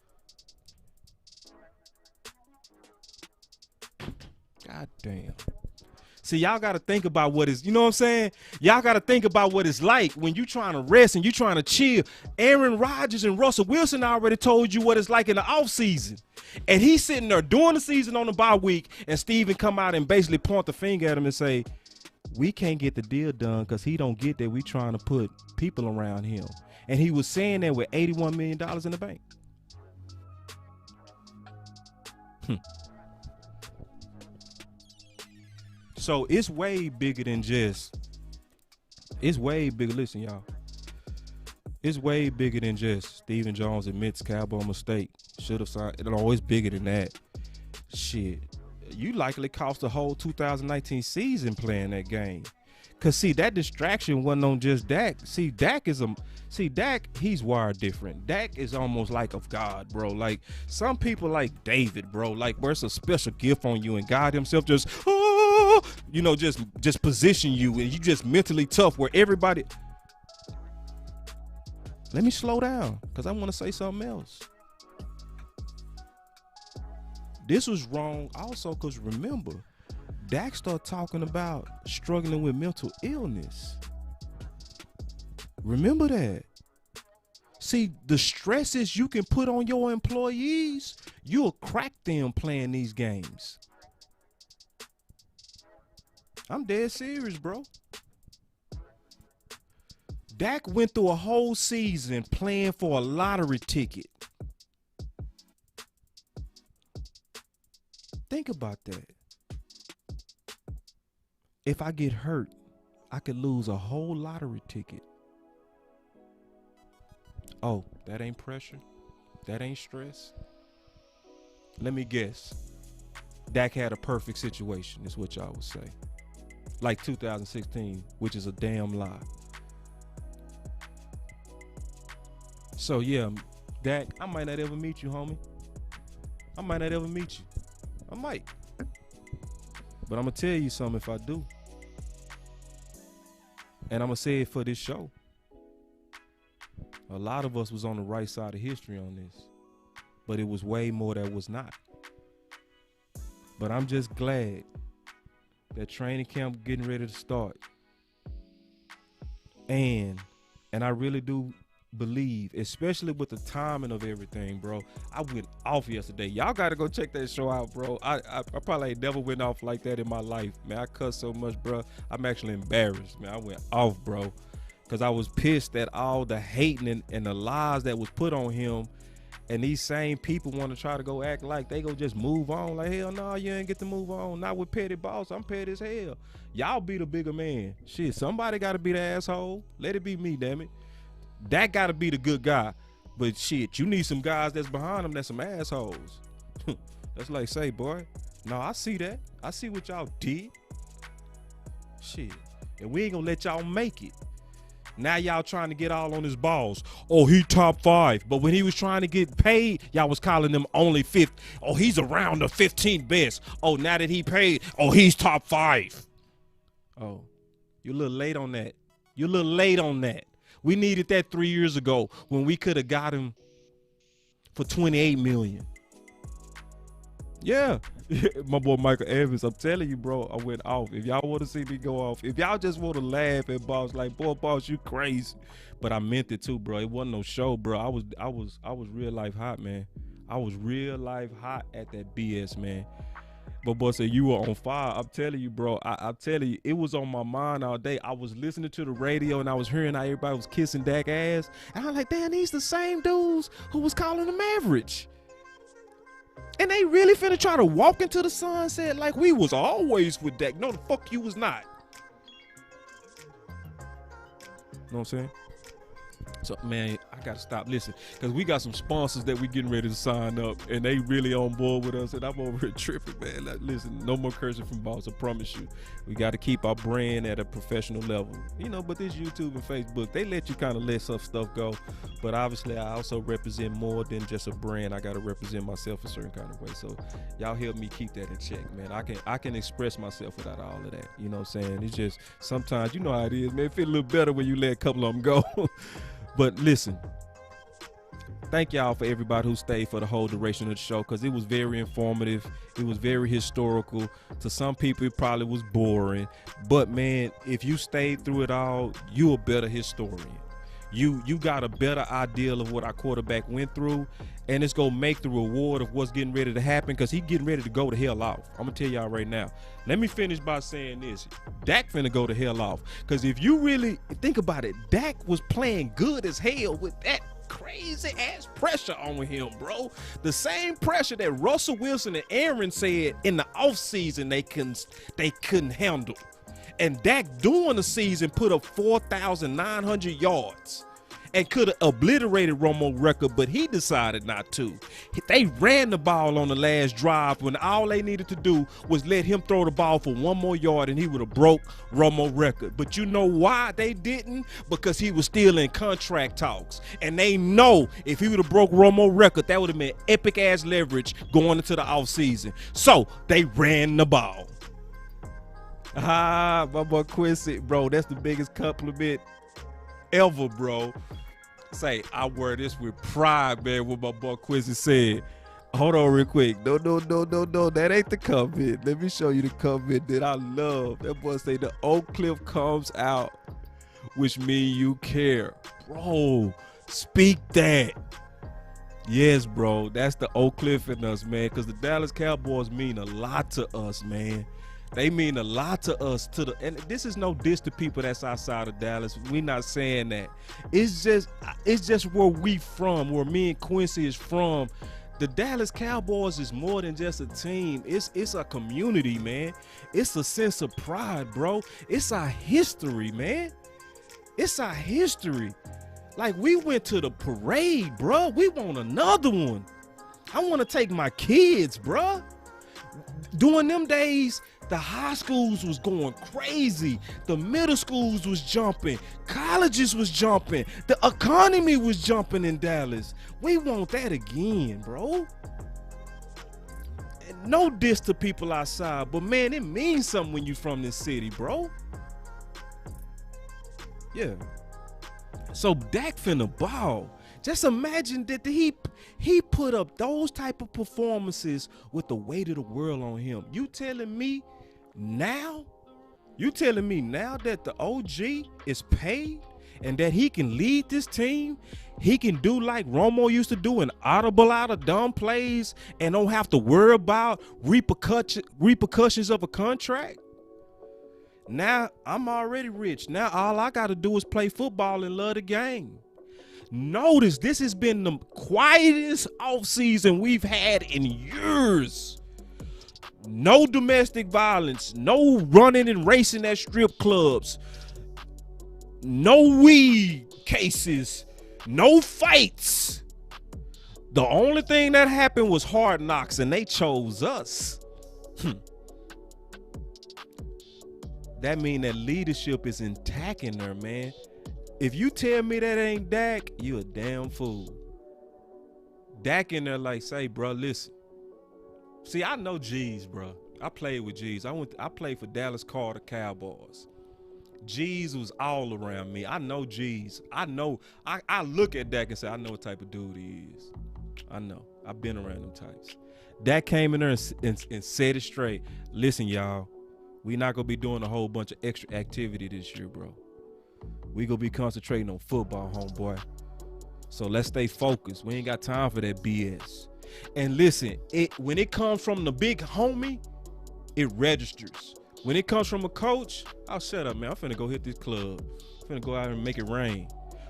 God damn. See, y'all got to think about what is, you know what I'm saying? Y'all got to think about what it's like when you trying to rest and you trying to chill. Aaron Rodgers and Russell Wilson already told you what it's like in the offseason. And he's sitting there during the season on the bye week, and Steven come out and basically point the finger at him and say, we can't get the deal done because he don't get that we trying to put people around him. And he was saying that with $81 million in the bank. So it's way bigger than just, it's way bigger. Listen, y'all. It's way bigger than just Stephen Jones admits Cowboy mistake. Should have signed. It's always bigger than that. Shit. You likely cost the whole 2019 season playing that game. Cause see, that distraction wasn't on just Dak. Dak, he's wired different. Dak is almost like of God, bro. Like some people like David, bro. Like where it's a special gift on you and God himself just, you know, just position you and you just mentally tough where everybody. Let me slow down because I want to say something else. This was wrong also because remember, Dak started talking about struggling with mental illness. Remember that. See, the stresses you can put on your employees, you'll crack them playing these games. I'm dead serious, bro. Dak went through a whole season playing for a lottery ticket. Think about that. If I get hurt, I could lose a whole lottery ticket. Oh, that ain't pressure? That ain't stress? let me guess. Dak had a perfect situation, is what y'all would say. Like 2016, which is a damn lie. So, yeah, Dak, I might not ever meet you, homie. I might not ever meet you. I might. But I'm going to tell you something if I do. And I'm going to say it for this show. A lot of us was on the right side of history on this. But it was way more that was not. But I'm just glad that training camp getting ready to start. And I really do believe, especially with the timing of everything, bro. I went off yesterday. Y'all got to go check that show out, bro. I probably ain't never went off like that in my life, man. I cuss so much, bro. I'm actually embarrassed, man. I went off, bro, because I was pissed at all the hating and the lies that was put on him. And these same people want to try to go act like they go just move on. Like, hell no, you ain't get to move on. Not with petty boss. I'm petty as hell. Y'all be the bigger man. Shit, somebody got to be the asshole. Let it be me, damn it. That got to be the good guy. But shit, you need some guys that's behind them that's some assholes. That's like, say, boy, no, I see that. I see what y'all did. Shit. And we ain't going to let y'all make it. Now y'all trying to get all on his balls. Oh, he top 5. But when he was trying to get paid, y'all was calling him only 5th. Oh, he's around the 15th best. Oh, now that he paid, oh, he's top 5. Oh, you're a little late on that. You're a little late on that. We needed that 3 years ago when we could have got him for $28 million. Yeah. My boy Michael Evans, I'm telling you, bro, I went off. If y'all want to see me go off, if y'all just want to laugh at Boss, like, boy, Boss, you crazy. But I meant it too, bro. It wasn't no show, bro. I was real life hot, man. I was real life hot at that BS, man. But boy said you were on fire. I'm telling you, bro. I'm telling you, it was on my mind all day. I was listening to the radio and I was hearing how everybody was kissing Dak ass. And I'm like, damn, these the same dudes who was calling him average. And they really finna try to walk into the sunset like we was always with Dak. No, the fuck you was not. Know what I'm saying? So, man, I got to stop listening because we got some sponsors that we getting ready to sign up, and they really on board with us, and I'm over here tripping, man. Like, listen, no more cursing from Boss, I promise you. We got to keep our brand at a professional level. You know, but this YouTube and Facebook, they let you kind of let some stuff go, but obviously I also represent more than just a brand. I got to represent myself a certain kind of way, so y'all help me keep that in check, man. I can express myself without all of that, you know what I'm saying? It's just sometimes, you know how it is, man. It feel a little better when you let a couple of them go. But listen, thank y'all for everybody who stayed for the whole duration of the show because it was very informative. It was very historical. To some people, it probably was boring. But, man, if you stayed through it all, you a better historian. You got a better idea of what our quarterback went through, and it's going to make the reward of what's getting ready to happen because he's getting ready to go to hell off. I'm going to tell y'all right now. Let me finish by saying this. Dak finna go to hell off because if you really think about it, Dak was playing good as hell with that crazy-ass pressure on him, bro. The same pressure that Russell Wilson and Aaron said in the offseason they couldn't handle. And Dak during the season put up 4,900 yards and could have obliterated Romo's record, but he decided not to. They ran the ball on the last drive when all they needed to do was let him throw the ball for one more yard and he would have broke Romo's record. But you know why they didn't? Because he was still in contract talks. And they know if he would have broke Romo's record, that would have been epic-ass leverage going into the offseason. So they ran the ball. My boy Quincy, bro, that's the biggest compliment ever, bro. Say, I wear this with pride, man, what my boy Quincy said. Hold on real quick. No, that ain't the comment. Let me show you the comment that I love. That boy say the Oak Cliff comes out, which mean you care. Bro, speak that. Yes, bro, that's the Oak Cliff in us, man, because the Dallas Cowboys mean a lot to us, man. They mean a lot to us, and this is no diss to people that's outside of Dallas. We're not saying that. It's just where we from, where me and Quincy is from. The Dallas Cowboys is more than just a team. It's a community, man. It's a sense of pride, bro. It's our history, man. It's our history. Like, we went to the parade, bro. We want another one. I want to take my kids, bruh. During them days, the high schools was going crazy. The middle schools was jumping. Colleges was jumping. The economy was jumping in Dallas. We want that again, bro. And no diss to people outside, but man, it means something when you from this city, bro. Yeah. So Dak finna ball. Just imagine that he put up those type of performances with the weight of the world on him. You telling me now that the OG is paid and that he can lead this team, he can do like Romo used to do, an audible out of dumb plays and don't have to worry about repercussions of a contract? Now I'm already rich. Now all I got to do is play football and love the game. Notice this has been the quietest offseason we've had in years. No domestic violence, no running and racing at strip clubs, no weed cases, no fights. The only thing that happened was Hard Knocks, and they chose us. That means that leadership is intact in there, man. If you tell me that ain't Dak, you a damn fool. Dak in there like, say, bro, listen. See, I know G's, bro. I played with G's. I played for Dallas Carter Cowboys. G's was all around me. I know G's. I know. I look at Dak and say, I know what type of dude he is. I know. I've been around them types. Dak came in there and said it straight. Listen, y'all, we not going to be doing a whole bunch of extra activity this year, bro. We gonna be concentrating on football, homeboy. So let's stay focused. We ain't got time for that BS. And listen, when it comes from the big homie, it registers. When it comes from a coach, I'll shut up, man. I'm finna go hit this club. I'm finna go out and make it rain.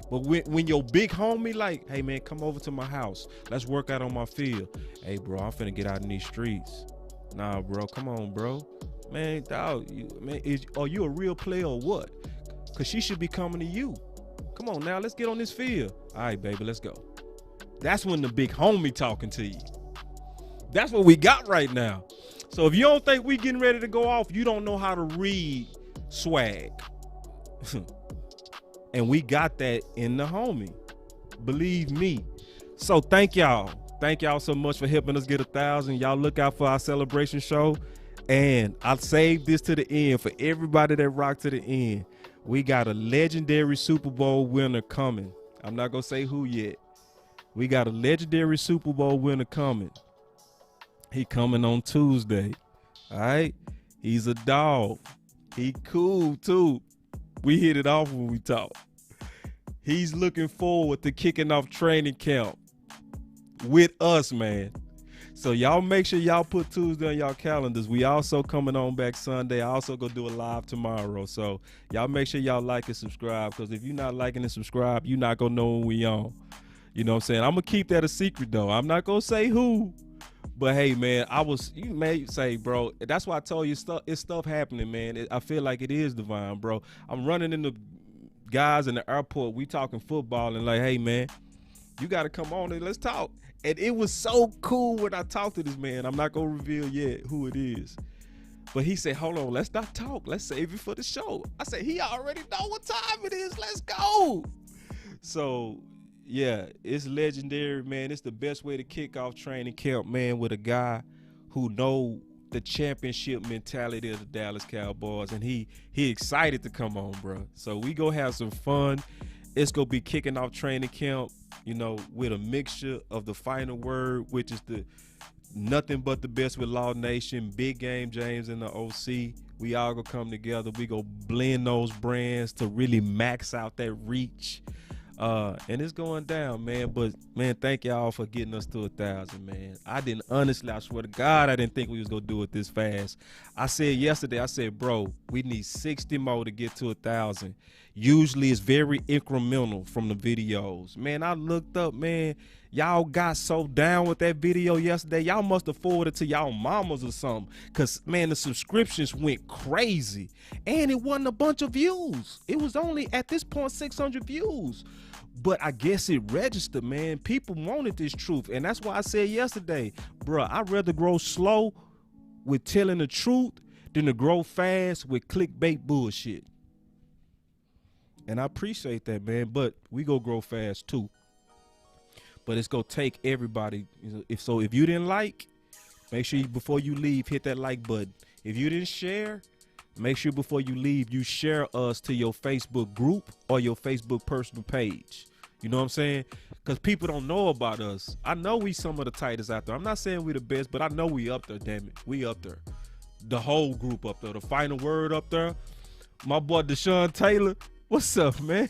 But when your big homie like, hey man, come over to my house. Let's work out on my field. Hey bro, I'm finna get out in these streets. Nah, bro, come on, bro. Man, dog, are you a real player or what? Because she should be coming to you. Come on now, let's get on this field. All right, baby, let's go. That's when the big homie talking to you. That's what we got right now. So if you don't think we getting ready to go off, you don't know how to read swag. And we got that in the homie. Believe me. So thank y'all. Thank y'all so much for helping us get 1,000. Y'all look out for our celebration show. And I saved this to the end for everybody that rocked to the end. We got a legendary Super Bowl winner coming. I'm not going to say who yet. We got a legendary Super Bowl winner coming. He coming on Tuesday. All right? He's a dog. He cool, too. We hit it off when we talk. He's looking forward to kicking off training camp with us, man. So y'all make sure y'all put Tuesday on y'all calendars. We also coming on back Sunday. I also gonna do a live tomorrow. So y'all make sure y'all like and subscribe, because if you're not liking and subscribe, you're not gonna know when we on. You know what I'm saying? I'm gonna keep that a secret though. I'm not gonna say who. But hey man, you may say, bro, that's why I told you it's stuff happening, man. I feel like it is divine, bro. I'm running into guys in the airport. We talking football and like, hey man, you gotta come on and let's talk. And it was so cool when I talked to this man. I'm not going to reveal yet who it is. But he said, hold on, let's not talk. Let's save it for the show. I said, he already know what time it is. Let's go. So, yeah, it's legendary, man. It's the best way to kick off training camp, man, with a guy who know the championship mentality of the Dallas Cowboys. And he excited to come on, bro. So we going to have some fun. It's going to be kicking off training camp, you know, with a mixture of the final word, which is the nothing but the best with Law Nation, Big Game James and the OC. We all gonna come together. We gonna blend those brands to really max out that reach. And it's going down, man. But man, thank y'all for getting us to 1,000, man. I swear to God, I didn't think we was gonna do it this fast. I said yesterday, bro, we need 60 more to get to 1,000. Usually it's very incremental from the videos. Man, I looked up, man. Y'all got so down with that video yesterday. Y'all must have forwarded to y'all mamas or something. Because, man, the subscriptions went crazy. And it wasn't a bunch of views. It was only, at this point, 600 views. But I guess it registered, man. People wanted this truth. And that's why I said yesterday, bruh, I'd rather grow slow with telling the truth than to grow fast with clickbait bullshit. And I appreciate that, man. But we go grow fast too. But it's gonna take everybody. If you didn't like, make sure before you leave, hit that like button. If you didn't share, make sure before you leave, you share us to your Facebook group or your Facebook personal page. You know what I'm saying? Because people don't know about us. I know we some of the tightest out there. I'm not saying we the best, but I know we up there, damn it. We up there. The whole group up there. The final word up there. My boy Deshaun Taylor. What's up, man?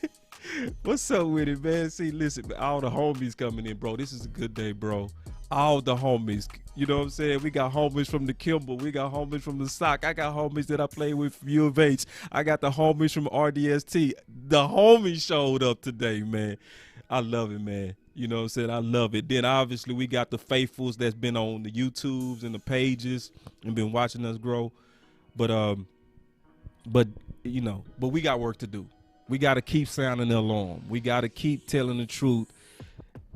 What's up with it, man? See, listen, all the homies coming in, bro. This is a good day, bro. All the homies. You know what I'm saying? We got homies from the Kimball. We got homies from the SOC. I got homies that I play with from U of H. I got the homies from RDST. The homies showed up today, man. I love it, man. You know what I'm saying? I love it. Then, obviously, we got the faithfuls that's been on the YouTubes and the pages and been watching us grow. But we got work to do. We got to keep sounding the alarm. We got to keep telling the truth.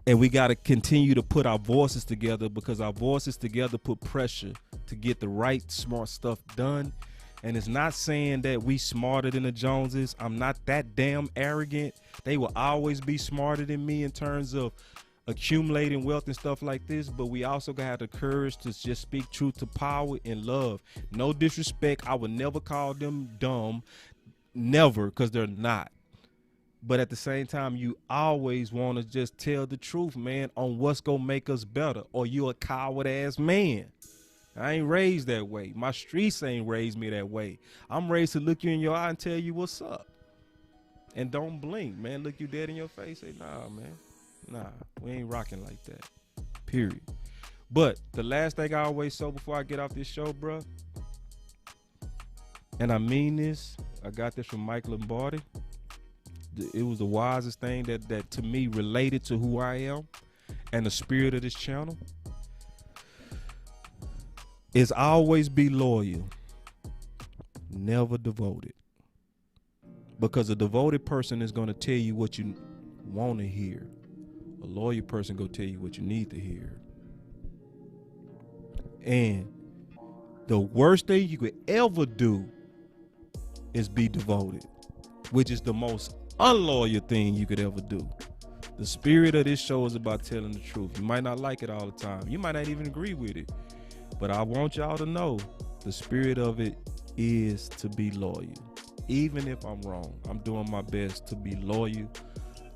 And we got to continue to put our voices together, because our voices together put pressure to get the right smart stuff done. And it's not saying that we smarter than the Joneses. I'm not that damn arrogant. They will always be smarter than me in terms of accumulating wealth and stuff like this. But we also got to have the courage to just speak truth to power and love. No disrespect. I would never call them dumb. Never, because they're not. But at the same time, you always want to just tell the truth, man, on what's going to make us better. Or you a coward-ass man. I ain't raised that way. My streets ain't raised me that way. I'm raised to look you in your eye and tell you what's up. And don't blink, man. Look you dead in your face. Say, nah, man. Nah, we ain't rocking like that. Period. But the last thing I always say before I get off this show, bro, and I mean this, I got this from Mike Lombardi. It was the wisest thing that to me related to who I am and the spirit of this channel. Is always be loyal, never devoted. Because a devoted person is going to tell you what you want to hear. A loyal person going to tell you what you need to hear. And the worst thing you could ever do is be devoted, which is the most unloyal thing you could ever do. The spirit of this show is about telling the truth. You might not like it all the time. You might not even agree with it. But I want y'all to know the spirit of it is to be loyal. Even if I'm wrong, I'm doing my best to be loyal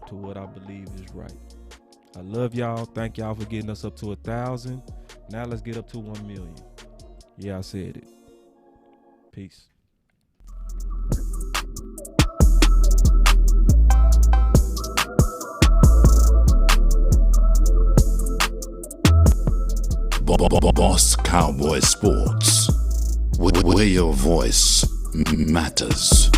to what I believe is right. I love y'all. Thank y'all for getting us up to 1,000. Now let's get up to 1 million. Yeah, I said it. Peace. Boss Cowboy Sports, where your voice matters.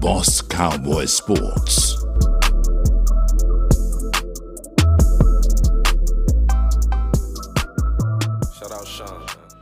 Boss Cowboy Sports. Shout out Sean, man.